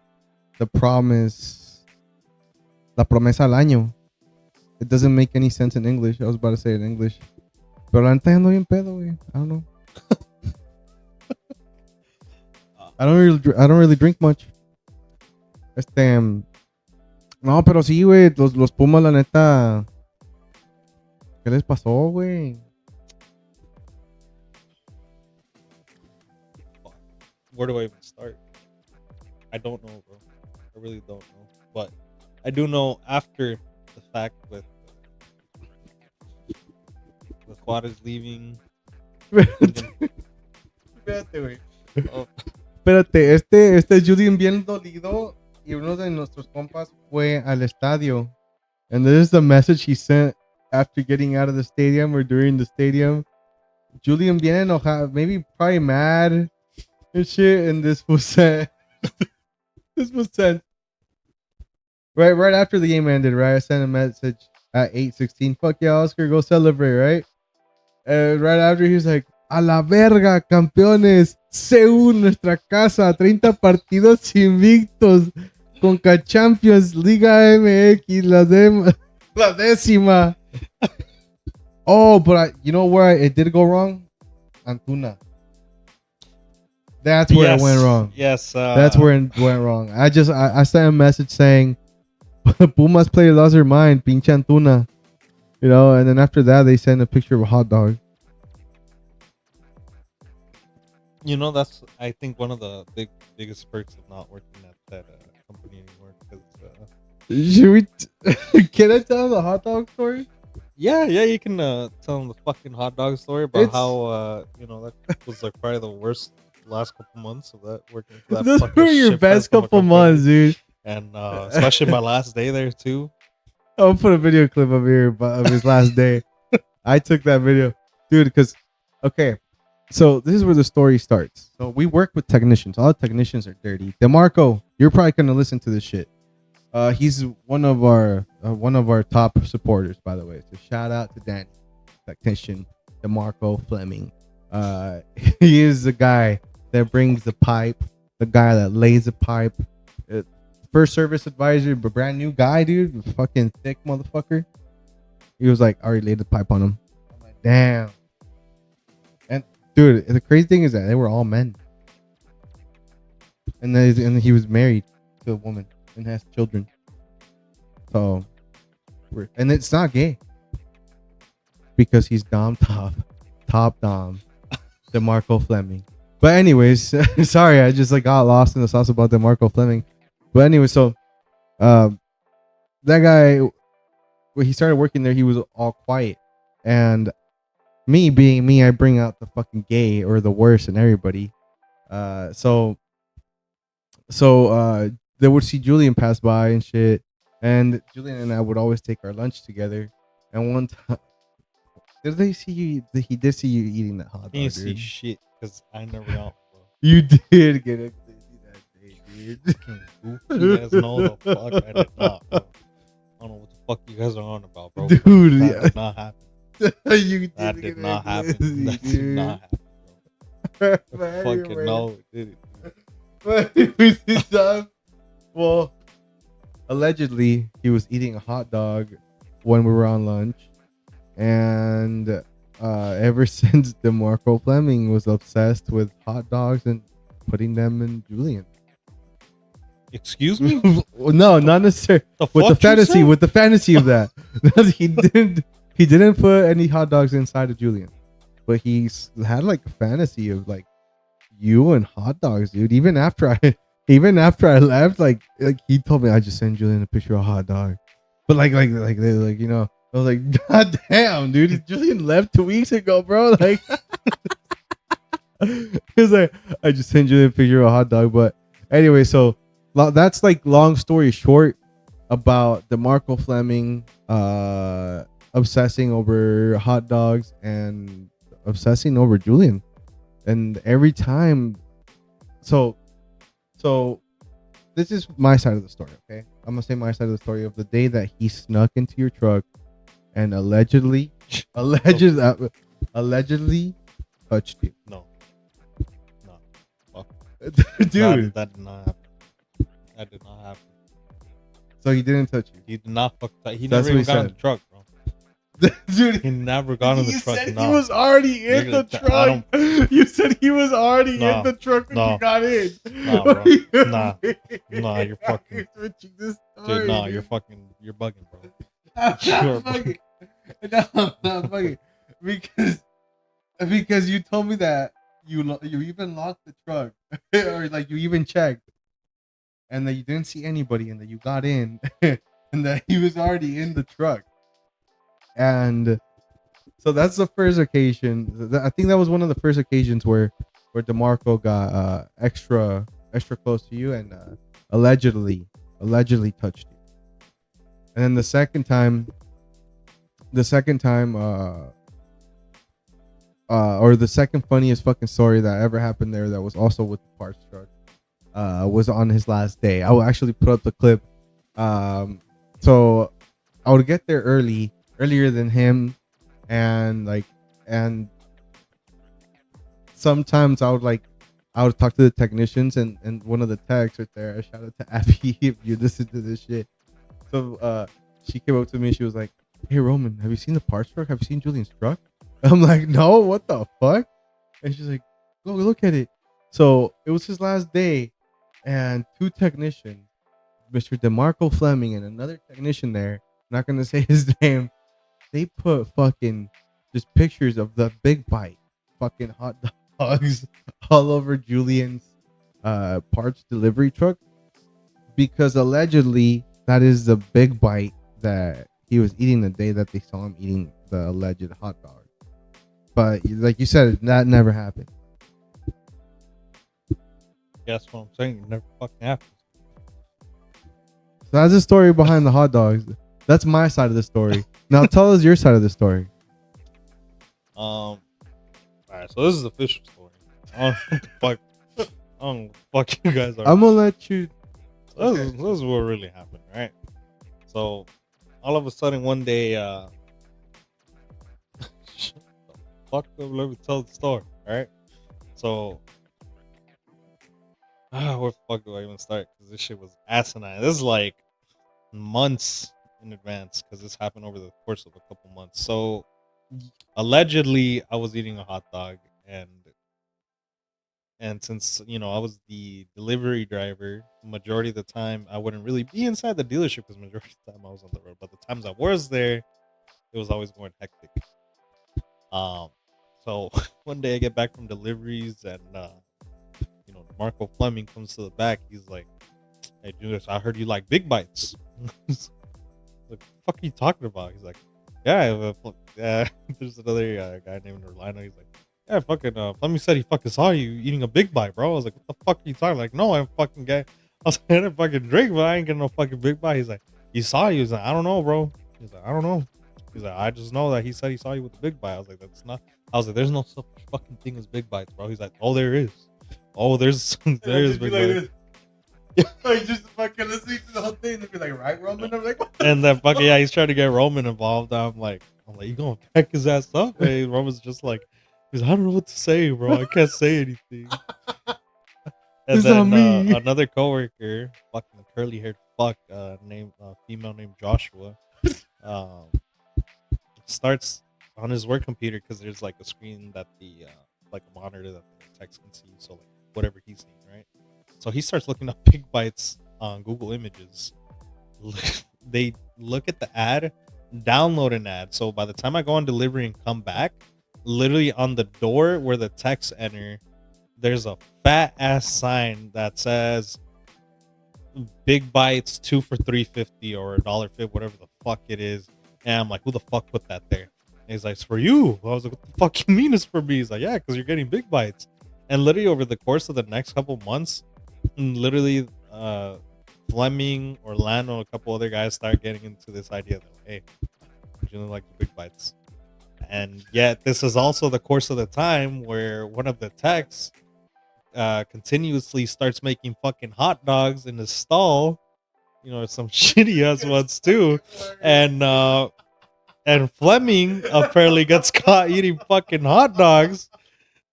la promesa al año. It doesn't make any sense in English. I was about to say it in English, pero la neta ando bien pedo, güey. I don't know. I don't really drink much. No, pero sí, güey, los Pumas, la neta, ¿qué les pasó, güey? Where do I even start? I don't know, bro. I really don't know. But I do know after the fact with Juarez leaving. Espérate, güey. Oh, Espérate, este Julian bien dolido, y uno de nuestros compas fue al estadio. And this is the message he sent after getting out of the stadium or during the stadium. Julian bien enojado, maybe probably mad and shit, and this was sent. This was sent right after the game ended, right? I sent a message at 8:16. Fuck yeah, Oscar, go celebrate, right? And right after he was like, a la verga, campeones, CU, nuestra casa, 30 partidos invictos, Conca Champions, Liga MX, la décima. Oh, but you know where it did go wrong? Antuna. That's where it went wrong. Yes. That's where it went wrong. I sent a message saying, Pumas player lost their mind, pinche Antuna. You know, and then after that, they sent a picture of a hot dog. You know, that's I think one of the biggest perks of not working at that company anymore. Because Should we? Can I tell the hot dog story? yeah, you can tell them the fucking hot dog story about It's- how that was like probably the worst last couple months of that working. For that Those fucking were your shit best from a couple company. months, dude. And especially my last day there too. I'll put a video clip up here of his last day. I took that video, dude, because, okay, so this is where the story starts. So we work with technicians. All the technicians are dirty. DeMarco, you're probably going to listen to this shit. He's one of our top supporters, by the way. So shout out to Danny, technician DeMarco Fleming. He is the guy that brings the pipe, the guy that lays the pipe. First service advisor, but brand new guy, dude. Fucking thick motherfucker. He was like, I already laid the pipe on him. I'm like, damn. And dude, the crazy thing is that they were all men. And then he was married to a woman and has children. So, and it's not gay. Because he's top Dom, DeMarco Fleming. But anyways, sorry, I just got lost in the sauce about DeMarco Fleming. But anyway, so Um, that guy when he started working there, he was all quiet, and me being me, I bring out the fucking gay or the worst in everybody. Uh, so so they would see Julian pass by and shit, and Julian and I would always take our lunch together. And one time, did they see you? He did see you eating that hot Can you dog, see dude. shit? Because I never got one, bro. You did get a glizzy that day, Fucking goofy ass. No, the fuck. I did not, bro. I don't know what the fuck you guys are on about, bro. dude. Dude, That yeah. did not happen. You That did did get a not happen. glizzy, That did not dude. happen, But bro. Fucking anyway, no, it didn't. but anyways, this time, well, allegedly he was eating a hot dog when we were on lunch, and ever since DeMarco Fleming was obsessed with hot dogs and putting them in Julian. Excuse me? No, not necessarily. The With the fuck you fantasy, said? with the fantasy of that, he didn't put any hot dogs inside of Julian, but had like a fantasy of like you and hot dogs, dude. Even after I left, like he told me I just sent Julian a picture of a hot dog, but like you know, I was like, God damn, dude, Julian left 2 weeks ago, bro. Like, because I just sent Julian a picture of a hot dog, but anyway, so that's like long story short about DeMarco Fleming obsessing over hot dogs and obsessing over Julian. And every time, so so this is my side of the story, okay? I'm gonna say my side of the story of the day that he snuck into your truck and allegedly allegedly touched you. No. No. Fuck. Dude. That did not happen. That did not happen. So he didn't touch you. He did not fuck that. He That's never what even he got in the said. truck, bro. Dude, He never got in the you truck. said No. he was already in the I truck. You said he was already in No. the truck when you No. got in. Nah, bro. Nah, you're fucking. switching this story, Dude, no, dude. you're bugging, bro. I'm You're not fucking. No, I'm not fucking. Because you told me that you even locked the truck or like you even checked and that you didn't see anybody and that you got in and that he was already in the truck. And so that's the first occasion. I think that was one of the first occasions where DeMarco got extra close to you and allegedly touched you. And then the second time or the second funniest fucking story that ever happened there that was also with the parts truck was on his last day. I will actually put up the clip. So I would get there earlier than him, and sometimes I would talk to the technicians and one of the techs right there. Shout out to Abby if you listen to this shit. So she came up to me and she was like, "Hey Roman, have you seen the parts truck? Have you seen Julian's truck?" I'm like, "No, what the fuck?" And she's like, look at it." So it was his last day, and two technicians, Mr. DeMarco Fleming and another technician there, I'm not gonna say his name, they put fucking just pictures of the big bite fucking hot dogs all over Julian's parts delivery truck because allegedly that is the big bite that he was eating the day that they saw him eating the alleged hot dog. But like you said, that never happened. Yeah, that's what I'm saying. It never fucking happened. So that's the story behind the hot dogs. That's my side of the story. Now tell us your side of the story. All right, so this is the official story. I don't know what the fuck you guys are. I'm gonna let you. This is what really happened, right? So, all of a sudden, one day, shut the fuck up, let me tell the story, right? So, where the fuck do I even start? Because this shit was asinine. This is like months in advance because this happened over the course of a couple months. So, allegedly, I was eating a hot dog, and since I was the delivery driver, majority of the time I wouldn't really be inside the dealership because majority of the time I was on the road. But the times I was there, it was always going hectic. So one day I get back from deliveries and Marco Fleming comes to the back. He's like, Hey, Julius, I heard you like big bites. What the fuck are you talking about? He's like, yeah, there's another guy named Orlando. He's like, yeah, fucking, Fleming said he fucking saw you eating a big bite, bro. I was like, what the fuck are you talking? Like, no, I'm fucking gay. I was like, I didn't fucking drink, but I ain't getting no fucking big bite. He's like, he saw you. He's like, I don't know, bro. He's like, I don't know. He's like, I just know that he said he saw you with the big bite. I was like, that's not. I was like, there's no such fucking thing as big bites, bro. He's like, oh, there is. Oh, there's there is big bites. Like just fucking listening to the whole thing and be like, right, Roman? I'm like, what the And then fucking yeah, he's trying to get Roman involved. I'm like, you gonna pack his ass up? And Roman's just like, he's like, I don't know what to say, bro. I can't say anything. And It's on then me. another coworker, fucking curly haired fuck, named female named Joshua, um, starts on his work computer because there's like a screen that the like a monitor that the text can see, so like whatever he's seeing, right? So he starts looking up pig bites on Google Images. They look at the ad, download an ad. So by the time I go on delivery and come back, literally on the door where the text enter, there's a fat ass sign that says big bites 2 for $3.50 or $1.50, whatever the fuck it is. And I'm like, who the fuck put that there? And he's like, it's for you. I was like, what the fuck you mean it's for me? He's like, yeah, because you're getting big bites. And literally over the course of the next couple months, literally Fleming, Orlando, a couple other guys start getting into this idea that, hey, you like the big bites. And yet this is also the course of the time where one of the techs continuously starts making fucking hot dogs in the stall, you know, some shitty ass ones too. And Fleming apparently gets caught eating fucking hot dogs.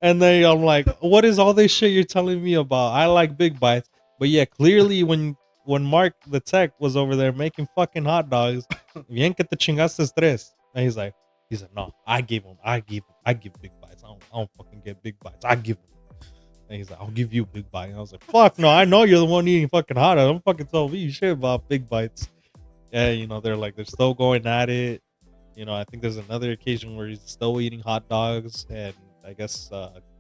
And then I'm like, what is all this shit you're telling me about? I like big bites. But yeah, clearly when Mark the tech was over there making fucking hot dogs, bien que te chingaste tres. And he's like, no, I give big bites. I don't fucking get big bites. I give them. And he's like, I'll give you a big bite. And I was like, fuck no, I know you're the one eating fucking hot dogs. Don't fucking tell me shit about big bites. Yeah, you know, they're still going at it. You know, I think there's another occasion where he's still eating hot dogs, and I guess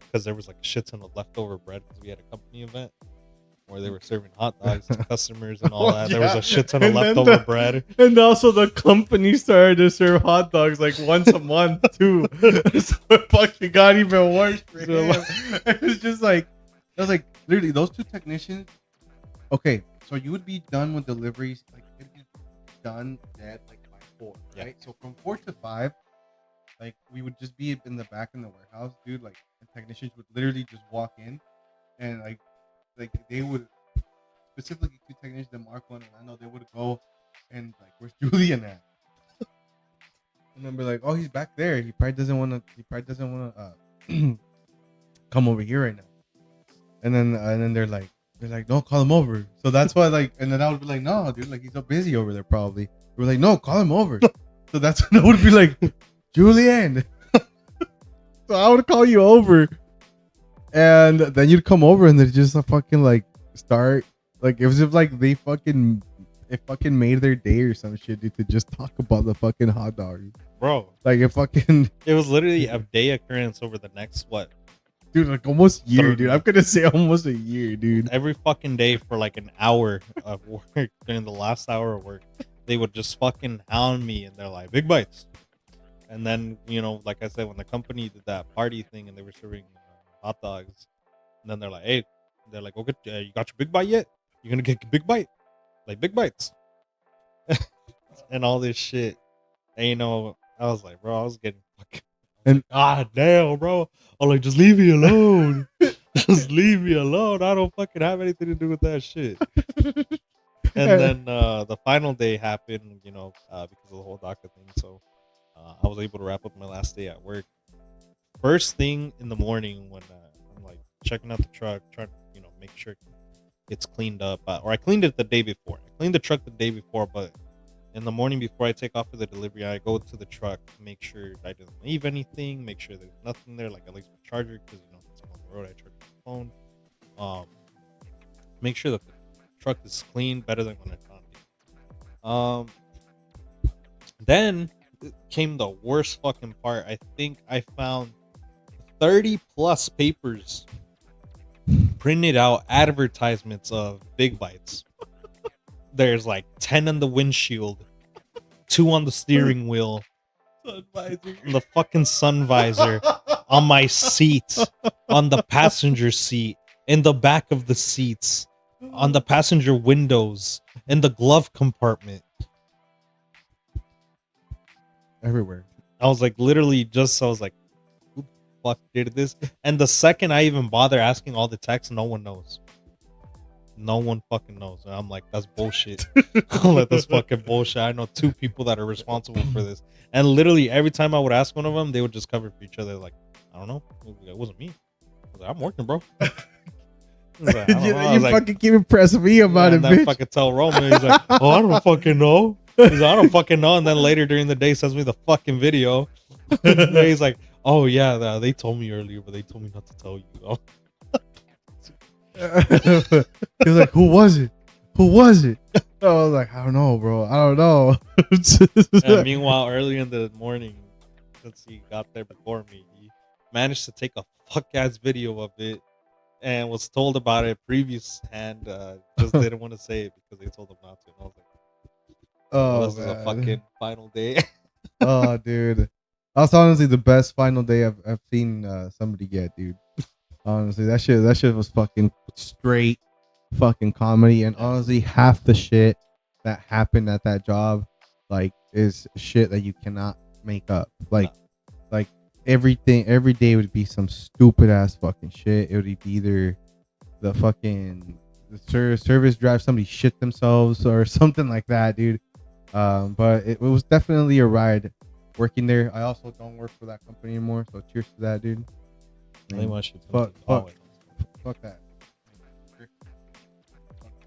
because there was like a shit ton of leftover bread because we had a company event where they were serving hot dogs to customers and all that. There was a shit ton of leftover bread. And also the company started to serve hot dogs like once a month too. So it fucking got even worse for him. It was just like, I was like, literally those two technicians. Okay, so you would be done with deliveries, like it'd be done at like by 4, Yeah. right? So from 4 to 5, like we would just be in the back in the warehouse, dude. Like the technicians would literally just walk in, and like they would specifically two technicians, the Marco and Orlando, they would go and like, where's Julian at? And then be like, oh, he's back there. He probably doesn't want to come over here right now. And then they're like, no, call him over. So that's why, like, and then I would be like, no, dude, like he's so busy over there probably. We're like, no, call him over. So that's when I would be like, Julian. So I would call you over, and then you'd come over, and they just fucking like start like, it was if like they fucking made their day or some shit, dude, to just talk about the fucking hot dog, Bro. Like it was literally a day occurrence over the next what? Dude, like almost year, dude. I'm gonna say almost a year, dude. Every fucking day for like an hour of work during the last hour of work, they would just fucking hound me, and they're like, big bites. And then, you know, like I said, when the company did that party thing and they were serving hot dogs, and then they're like, hey, they're like, okay, you got your big bite yet? You're gonna get a big bite, like big bites, and all this shit. And you know, I was like, bro, I was getting fucking, damn, bro. I'm like, just leave me alone. Just leave me alone. I don't fucking have anything to do with that shit. And then the final day happened, you know, because of the whole DACA thing. So I was able to wrap up my last day at work. First thing in the morning when I'm like checking out the truck, trying to, you know, make sure it's cleaned up. Or I cleaned it the day before. I cleaned the truck the day before, but in the morning before I take off for the delivery, I go to the truck, make sure I didn't leave anything, make sure there's nothing there, like at least my charger, because, you know, it's on the road, I charge my phone. Make sure that the truck is clean, better than when I found it. Then came the worst fucking part. I think I found 30 plus papers printed out advertisements of big bites. There's like 10 on the windshield, 2 on the steering wheel, Sun visor. the fucking sun visor, on my seat, on the passenger seat, in the back of the seats, on the passenger windows, in the glove compartment. Everywhere. I was like, literally, I was like, who the fuck did this? And the second I even bother asking all the texts, no one knows. No one fucking knows. And I'm like, that's bullshit. I'm like, that's fucking bullshit. I know 2 people that are responsible for this. And literally, every time I would ask one of them, they would just cover for each other. Like, I don't know. It wasn't me. I was like, I'm working, bro. I was like, I don't know. I You was like, fucking keep impressing me about it, and then bitch. fucking tell Roman. He's like, oh, I don't fucking know. He's like, I don't fucking know. And then later during the day, sends me the fucking video. He's like, oh yeah, they told me earlier, but they told me not to tell you. He was like, "Who was it? Who was it?" I was like, "I don't know, bro. I don't know." And meanwhile, early in the morning, since he got there before me, he managed to take a fuck ass video of it and was told about it previous and just didn't want to say it because they told him not to. And I was like, Oh, this is a man. fucking final day. Oh, dude, that's honestly the best final day I've seen somebody get, dude. Honestly, that shit was fucking straight fucking comedy, and honestly, half the shit that happened at that job, like, is shit that you cannot make up. Like, like everything, every day would be some stupid ass fucking shit. It would be either the service drive, somebody shit themselves or something like that, dude. But it was definitely a ride working there. I also don't work for that company anymore, so cheers to that, dude. Fuck that.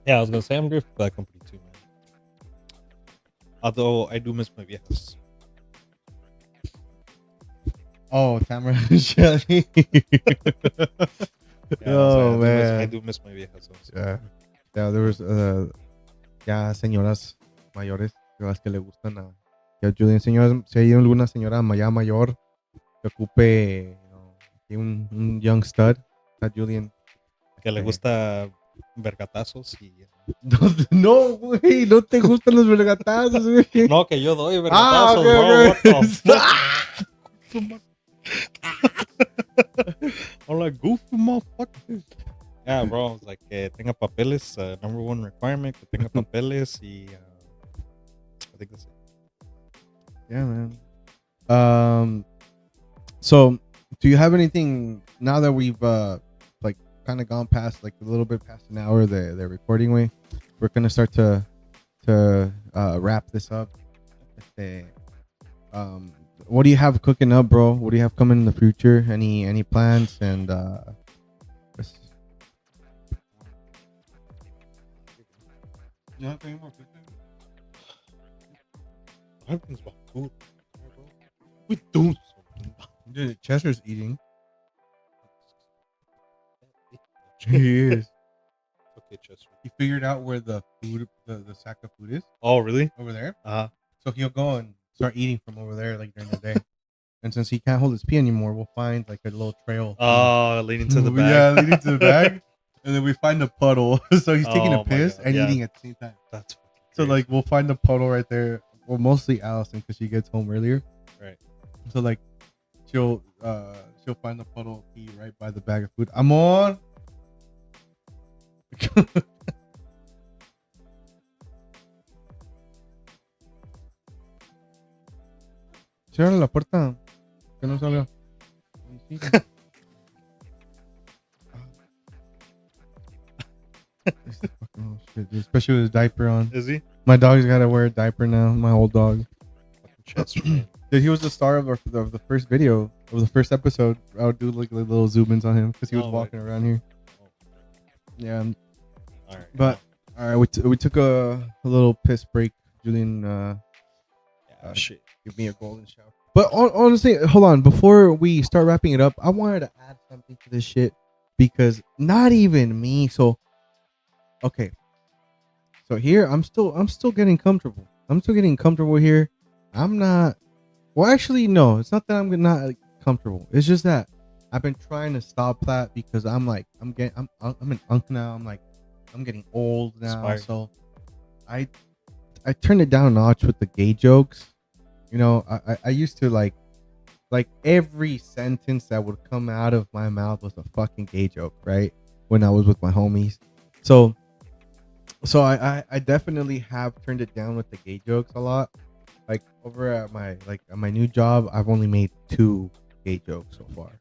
Yeah, I was gonna say I'm grateful for that company too, man. Although I do miss my viejas. Oh, Tamara Shelly. Oh, man. I do miss my viejas. Yeah, there was ya señoras mayores, las que le gustan a Julian. Señoras, si hay alguna señora ya mayor que ocupe, un young stud a Julian. Que le gusta vergatazos y... No, güey, no te gustan los vergatazos, güey. No, que yo doy vergatazos, okay, bro. okay. What the fuck? I'm like, goofy motherfucker. Yeah, bro. It's like, que tenga papeles, number 1 requirement, que tenga papeles y... I think that's it. Yeah, man. So, do you have anything now that we've like kind of gone past like a little bit past an hour the recording way? We're gonna start to wrap this up. What do you have cooking up, bro? What do you have coming in the future? Any plans? And you have any more cooking? Everything's about food. We do something. Dude, Chester's eating. He is. Okay, Chester. He figured out where the food, the sack of food is. Oh, really? Over there. Uh-huh. So he'll go and start eating from over there, like during the day. And since he can't hold his pee anymore, we'll find like a little trail. Oh, leading to the bag. Yeah, leading to the bag. And then we find a puddle. So he's taking a piss and eating at the same time. That's fucking so crazy. like we'll find a puddle right there. Well, mostly Allison because she gets home earlier. Right. So like she'll find the puddle of pee right by the bag of food. Amor. Cierra la puerta. Que no salga. Oh, shit, dude. Especially with his diaper on. Is he? My dog's got to wear a diaper now. My old dog. Fucking Chester, man. Dude, he was the star of the first video, of the first episode. I would do like little zoom ins on him because he was walking around here. Yeah. All right. But all right, we took a little piss break. Julian, shit. give me a golden shower. But honestly, hold on. Before we start wrapping it up, I wanted to add something to this shit because not even me. So, okay. So here, I'm still getting comfortable. I'm still getting comfortable here. I'm not. Well, actually, no. It's not that I'm not comfortable. It's just that I've been trying to stop that because I'm an unk now. I'm getting old now. Inspired. So I I turned it down a notch with the gay jokes. You know, I used to like every sentence that would come out of my mouth was a fucking gay joke, right? When I was with my homies. So I definitely have turned it down with the gay jokes a lot. Like over at my new job, I've only made 2 gay jokes so far.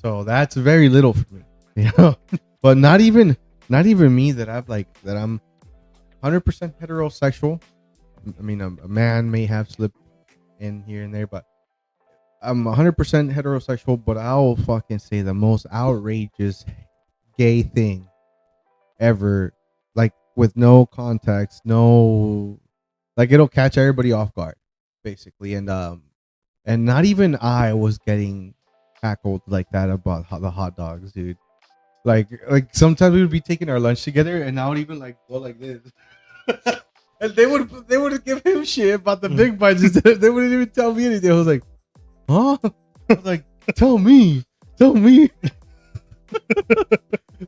So that's very little for me, you know. But not even me that I'm 100% heterosexual. I mean, a man may have slipped in here and there, but I'm 100% heterosexual. But I'll fucking say the most outrageous gay thing ever, like with no context, no, like it'll catch everybody off guard, basically. And not even I was getting tackled like that about the hot dogs, dude. Like sometimes we would be taking our lunch together, and I would even like go like this. And they would give him shit about the big bites. They wouldn't even tell me anything. I was like, huh? I was like, tell me.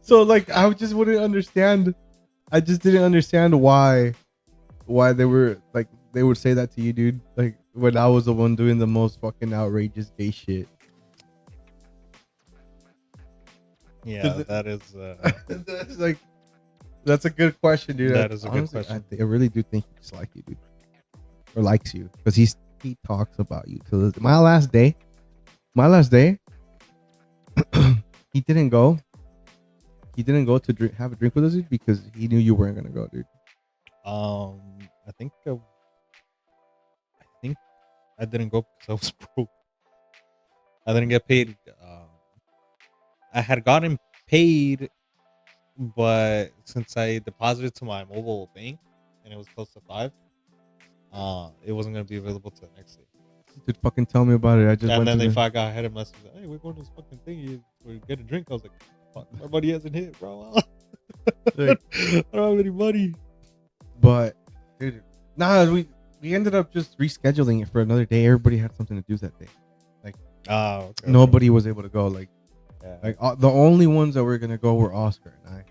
So like I just wouldn't understand. I just didn't understand why they were like they would say that to you, dude. Like when I was the one doing the most fucking outrageous gay shit. Yeah, that is. That's like that's a good question, dude. That is a good question. I really do think he just like you, dude, or likes you because he talks about you. So my last day, he didn't go. He didn't go to have a drink with us dude, because he knew you weren't gonna go, dude. I think I didn't go because I was broke. I didn't get paid. I had gotten paid, but since I deposited to my mobile bank and it was close to 5, it wasn't gonna be available to the next day. Dude, fucking tell me about it. I just And went then to they got ahead of message, hey, we're going to this fucking thing. We get a drink. I was like, fuck, my money hasn't hit, bro. Like, I don't have any money. but dude, we ended up just rescheduling it for another day. Everybody had something to do that day. Okay. Nobody was able to go. Like Yeah. the only ones that were gonna go were Oscar and I.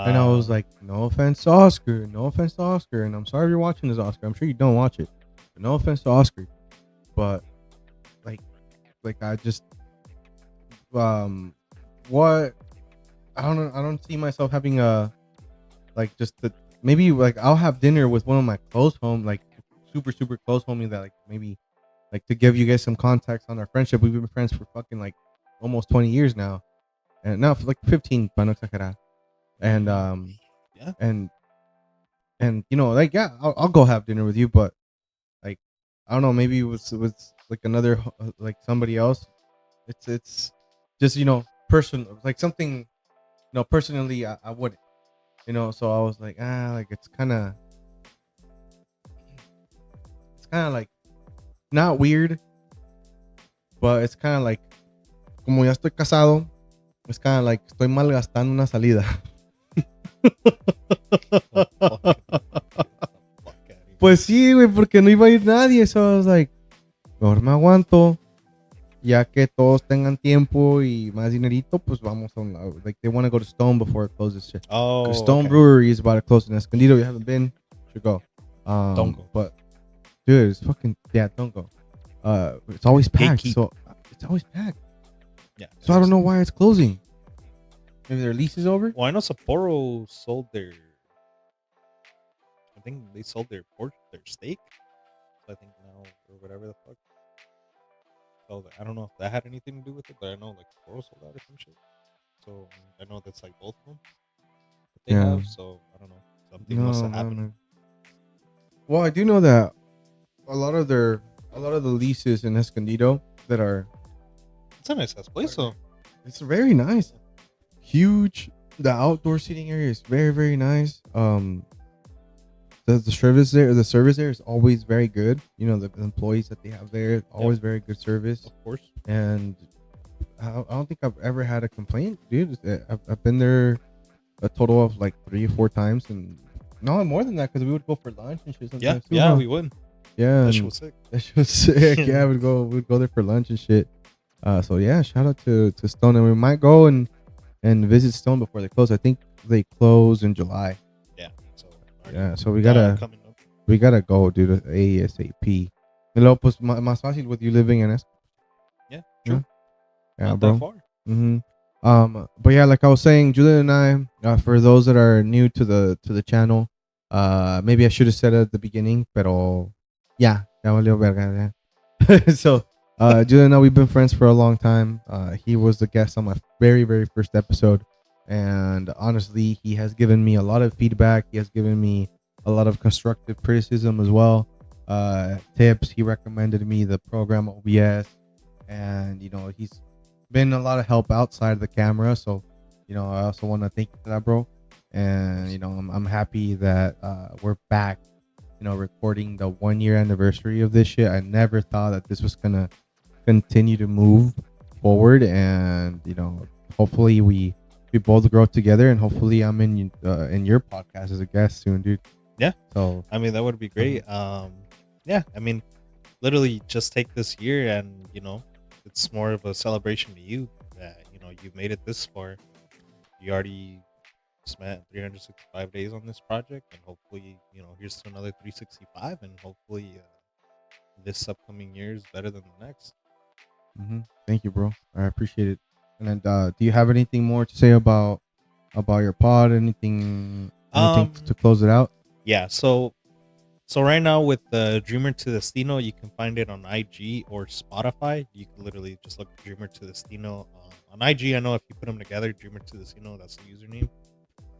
And I was like, no offense to Oscar, and I'm sorry if you're watching this, Oscar. I'm sure you don't watch it, but no offense to Oscar. But like I just what I don't know. I don't see myself having a like just the maybe like I'll have dinner with one of my close home like super super close homie that like maybe like to give you guys some context on our friendship. We've been friends for fucking like almost 20 years now, and now for like 15. Para no exagerar. And Yeah. and you know like yeah I'll go have dinner with you, but like I don't know, maybe with like another like somebody else, it's just personal, like something personally I wouldn't, so I was like like it's kind of like not weird, but it's kind of like como ya estoy casado, it's kind of like estoy malgastando una salida. Pues sí, güey, porque no iba a ir nadie. So I was like, mejor me aguanto. Ya que todos tengan tiempo y más dinerito, pues vamos a un lado. Like, they want to go to Stone before it closes shit. Oh, Stone okay. Brewery is about to close in Escondido. You haven't been, should go. Don't go. But, dude, it's fucking, yeah, don't go. It's always packed. Gatekeep. So, it's always packed. Yeah. So I don't know why it's closing. Maybe their lease is over? Well, I know Sapporo sold their. I think they sold their steak. So I think now or whatever the fuck. So I don't know if that had anything to do with it, but I know like Sapporo sold out or some shit. So I know that's like both of them that they Yeah. have. So I don't know. Something must have happened. No. Well, I do know that a lot of the leases in Escondido that are It's a nice ass place, though. it's very nice, huge. The outdoor seating area is very very nice. The service there is always very good. The employees that they have there always very good service, Of course. and I don't think I've ever had a complaint, dude. I've been there a total of like 3 or 4 times, and no more than that because we would go for lunch and shit. Yeah, Sometimes too, yeah, huh? we would. Yeah, That shit and was sick. that shit was sick. Yeah, we'd go there for lunch and shit. So yeah, shout out to Stone, and we might go and visit Stone before they close. I think they close in July. Yeah. So Yeah, so we coming up. gotta go, dude, ASAP. Y luego, pues, más fácil with you living in Yeah, yeah, true. yeah, Not that bro. far. Mm-hmm. But yeah, like I was saying, Julian and I, for those that are new to the channel, maybe I should have said it at the beginning, pero ya valió verga. So, Julian and I, we've been friends for a long time. He was the guest on my very, very first episode, and honestly, he has given me a lot of feedback. He has given me a lot of constructive criticism as well. Tips. He recommended me the program OBS, and he's been a lot of help outside of the camera. So, I also want to thank you for that, bro. And I'm happy that we're back, recording the 1 year anniversary of this shit. I never thought that this was gonna continue to move forward, and hopefully we both grow together, and hopefully I'm in your podcast as a guest soon, dude. Yeah, So, I mean that would be great. Yeah, I mean, literally just take this year, and it's more of a celebration to you that you've made it this far. You already spent 365 days on this project, and hopefully here's to another 365, and hopefully this upcoming year is better than the next. thank you, bro. I appreciate it. And then, do you have anything more to say about your pod? Anything Um, to close it out? yeah. So right now with the Dreamer to Destino, you can find it on IG or Spotify. You can literally just look Dreamer to Destino on IG. I know if you put them together, Dreamer to Destino, that's the username.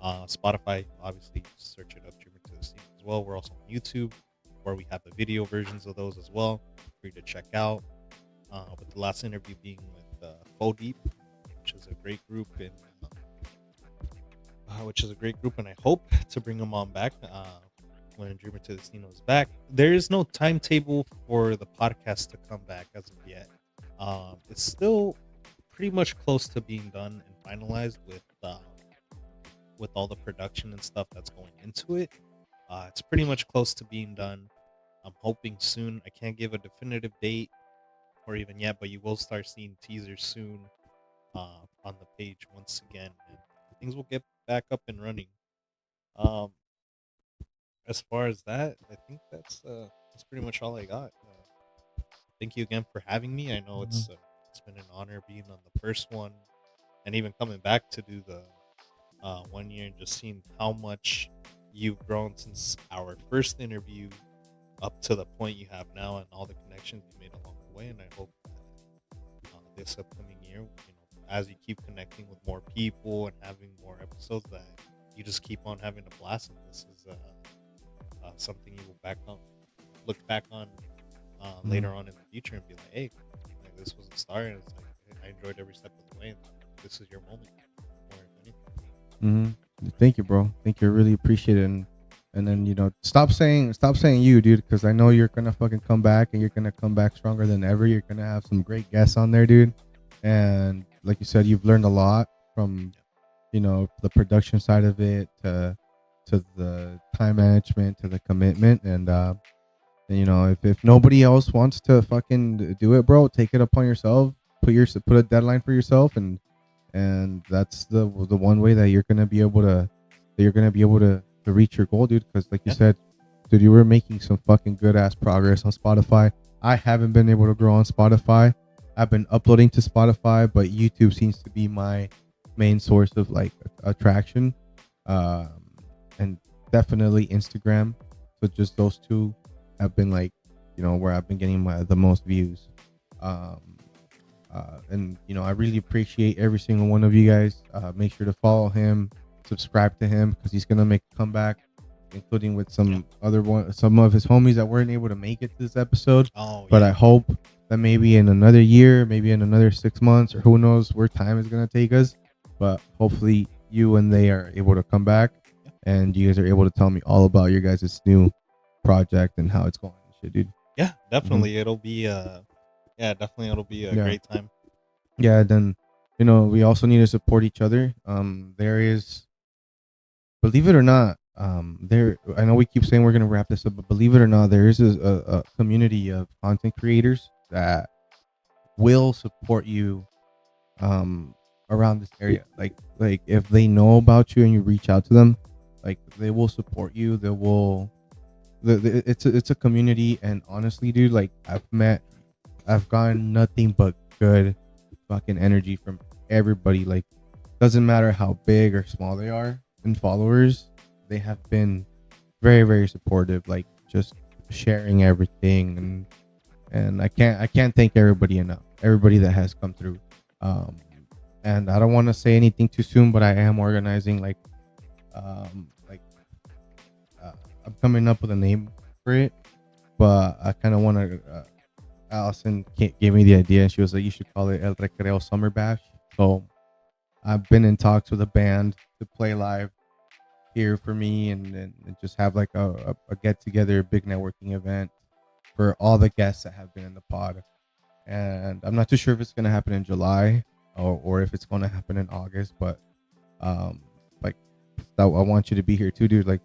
Spotify, obviously, search it up, Dreamer to Destino as well. We're also on YouTube, where we have the video versions of those as well. Free to check out. With the last interview being with Faux Deep, which is a great group, and I hope to bring them on back when Dreamer to Destino is back. There is no timetable for the podcast to come back as of yet. It's still pretty much close to being done and finalized with all the production and stuff that's going into it. It's pretty much close to being done. I'm hoping soon. I can't give a definitive date or even yet, but you will start seeing teasers soon on the page once again, and things will get back up and running. Um, as far as that, I think that's pretty much all I got. Thank you again for having me. I know Mhm. it's been an honor being on the first one, and even coming back to do the 1 year, and just seeing how much you've grown since our first interview up to the point you have now, and all the connections you made along the way. And I hope that this upcoming year, as you keep connecting with more people and having more episodes, that you just keep on having a blast. And this is something you will look back on later Mhm. on in the future and be like, hey, like, this was the start. And it's like, I enjoyed every step of the way. And this is your moment. More than anything. Thank you, bro. Thank you. I really appreciate it. And then stop saying you, dude, because I know you're gonna fucking come back, and you're gonna come back stronger than ever. You're gonna have some great guests on there, dude. And like you said, you've learned a lot from the production side of it, to the time management, to the commitment. And if nobody else wants to fucking do it, bro, take it upon yourself. Put a deadline for yourself, and that's the one way that you're gonna be able to reach your goal, dude. Because like you Yeah. said, dude, you were making some fucking good ass progress on Spotify. I haven't been able to grow on Spotify. I've been uploading to Spotify, but YouTube seems to be my main source of like attraction, um, and definitely Instagram. So just those two have been like, where I've been getting the most views. Um, and I really appreciate every single one of you guys. Make sure to follow him, subscribe to him, because he's gonna make a comeback, including with Yeah. some of his homies that weren't able to make it to this episode. Oh, But yeah. I hope that maybe in another year, maybe in another 6 months, or who knows where time is gonna take us. But hopefully, you and they are able to come back, Yeah. and you guys are able to tell me all about your guys' new project and how it's going. Shit, dude. Yeah, Hmm. definitely. It'll be a Yeah. great time. Yeah, then we also need to support each other. There is, believe it or not, there, I know we keep saying we're going to wrap this up, but believe it or not, there is a community of content creators that will support you, um around this area. Like if they know about you and you reach out to them, Like they will support you. They will. It's a community, and honestly, dude, like I've gotten nothing but good fucking energy from everybody. Like, doesn't matter how big or small they are in followers, they have been very, very supportive. Like, just sharing everything, and I can't thank everybody enough. Everybody that has come through. Um, and I don't want to say anything too soon, but I am organizing like uh, I'm coming up with a name for it, but I kind of want to. Allison gave me the idea, and she was like, "You should call it El Recreo Summer Bash." So I've been in talks with a band to play live here for me, and just have like a get together, a big networking event for all the guests that have been in the pod. And I'm not too sure if it's gonna happen in July or if it's gonna happen in August, but um, like I want you to be here too, dude. Like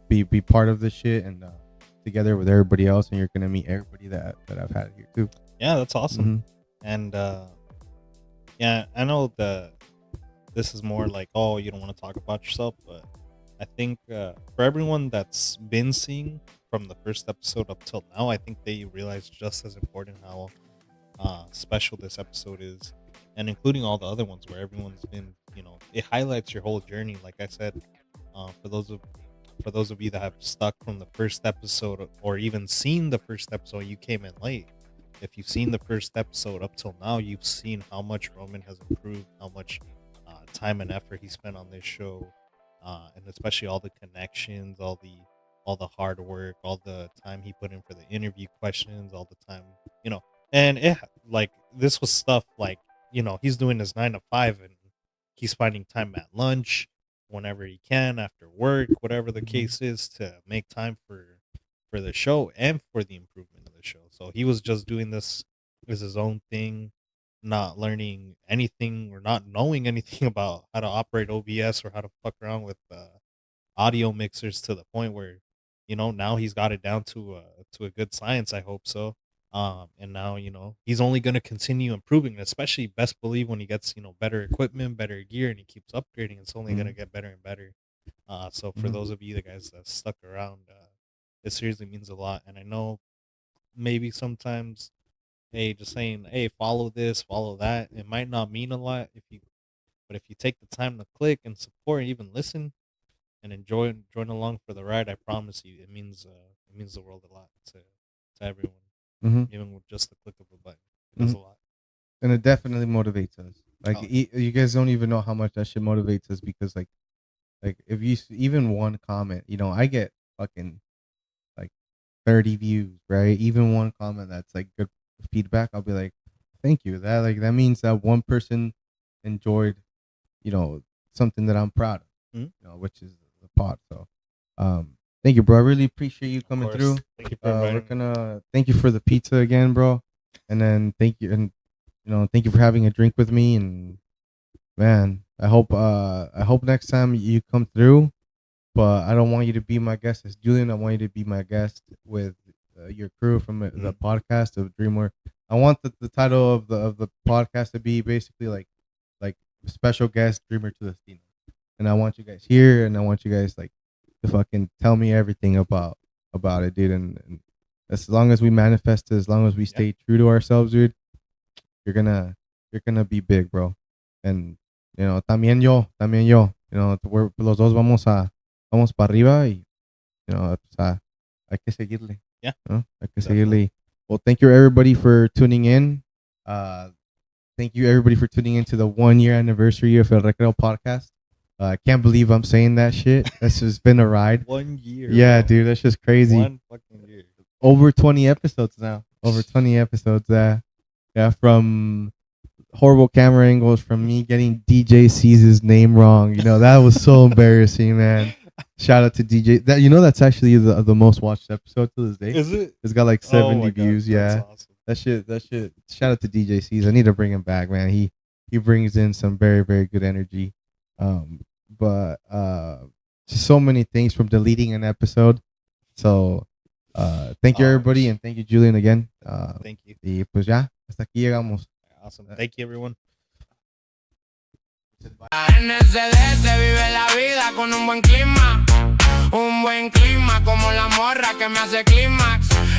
be part of this shit and together with everybody else, and you're gonna meet everybody that I've had here too. Yeah, that's awesome. Mm-hmm. And yeah, I know that this is more like, oh, you don't want to talk about yourself, but I think for everyone that's been seeing from the first episode up till now, I think they realize just as important how special this episode is, and including all the other ones where everyone's been, it highlights your whole journey. Like I said, uh, for those of for those of you that have stuck from the first episode or even seen the first episode, you came in late. If you've seen the first episode up till now, you've seen how much Roman has improved, how much time and effort he spent on this show, and especially all the connections, all the hard work, all the time he put in for the interview questions, all the time, you know. And it like this was stuff like, he's doing his 9 to 5, and he's finding time at lunch whenever he can after work, whatever the Mm-hmm. case is, to make time for the show and for the improvement of the show. So he was just doing this as his own thing, not learning anything or not knowing anything about how to operate OBS or how to fuck around with audio mixers, to the point where, now he's got it down to a good science. I hope so. And now, he's only going to continue improving, especially best believe when he gets, better equipment, better gear, and he keeps upgrading, it's only going Mm-hmm. to get better and better. So for Mm-hmm. those of you, the guys that stuck around, it seriously means a lot. And I know maybe sometimes, hey, just saying, hey, follow this, follow that, it might not mean a lot but if you take the time to click and support and even listen and enjoy join along for the ride, I promise you, it means the world a lot to everyone, Mm-hmm. even with just the click of a button. It does Mm-hmm. a lot. And it definitely motivates us. Like Oh you guys don't even know how much that shit motivates us because like if you even one comment, I get fucking like 30 views, right? Even one comment that's like good feedback, I'll be like, thank you. That means that one person enjoyed, you know, something that I'm proud of, yeah. which is the pod. So, thank you, bro. I really appreciate you Of coming through. course. Thank you for We're inviting me. gonna thank you for the pizza again, bro, and then thank you for having a drink with me. And man, I hope next time you come through, but I don't want you to be my guest as Julian. I want you to be my guest with your crew from the Mhm. podcast of Dreamwear. I want the title of the podcast to be basically like special guest Dreamer to the Destino. And I want you guys here, and I want you guys like to fucking tell me everything about it, dude. And as long as we manifest it, as long as we Yeah. stay true to ourselves, dude, you're gonna you're gonna be big, bro. And también yo, los dos vamos para arriba y o sea, hay que seguirle, Yeah. ¿no? Hay que Definitely. seguirle. Well, thank you everybody for tuning in. Uh, Thank you everybody for tuning into the 1 year anniversary of El Recreo podcast. I can't believe I'm saying that shit. That's just been a ride. 1 year, Yeah, bro. dude, that's just crazy. 1 fucking year. Over 20 episodes now. Over 20 episodes. Yeah, from horrible camera angles, from me getting DJ C's name wrong. That was so embarrassing, man. Shout out to DJ. That's actually the most watched episode to this day. Is it? It's got like Oh 70 my god, views. that's Yeah, awesome. that shit. Shout out to DJ C's. I need to bring him back, man. He brings in some very very good energy. Um, but just so many things from deleting an episode. So thank you Oh, everybody, and thank you Julian again. thank you. Y pues ya hasta aquí llegamos. Awesome. Thank you, everyone. En SD se vive la vida con un buen clima como la morra que me hace clímax.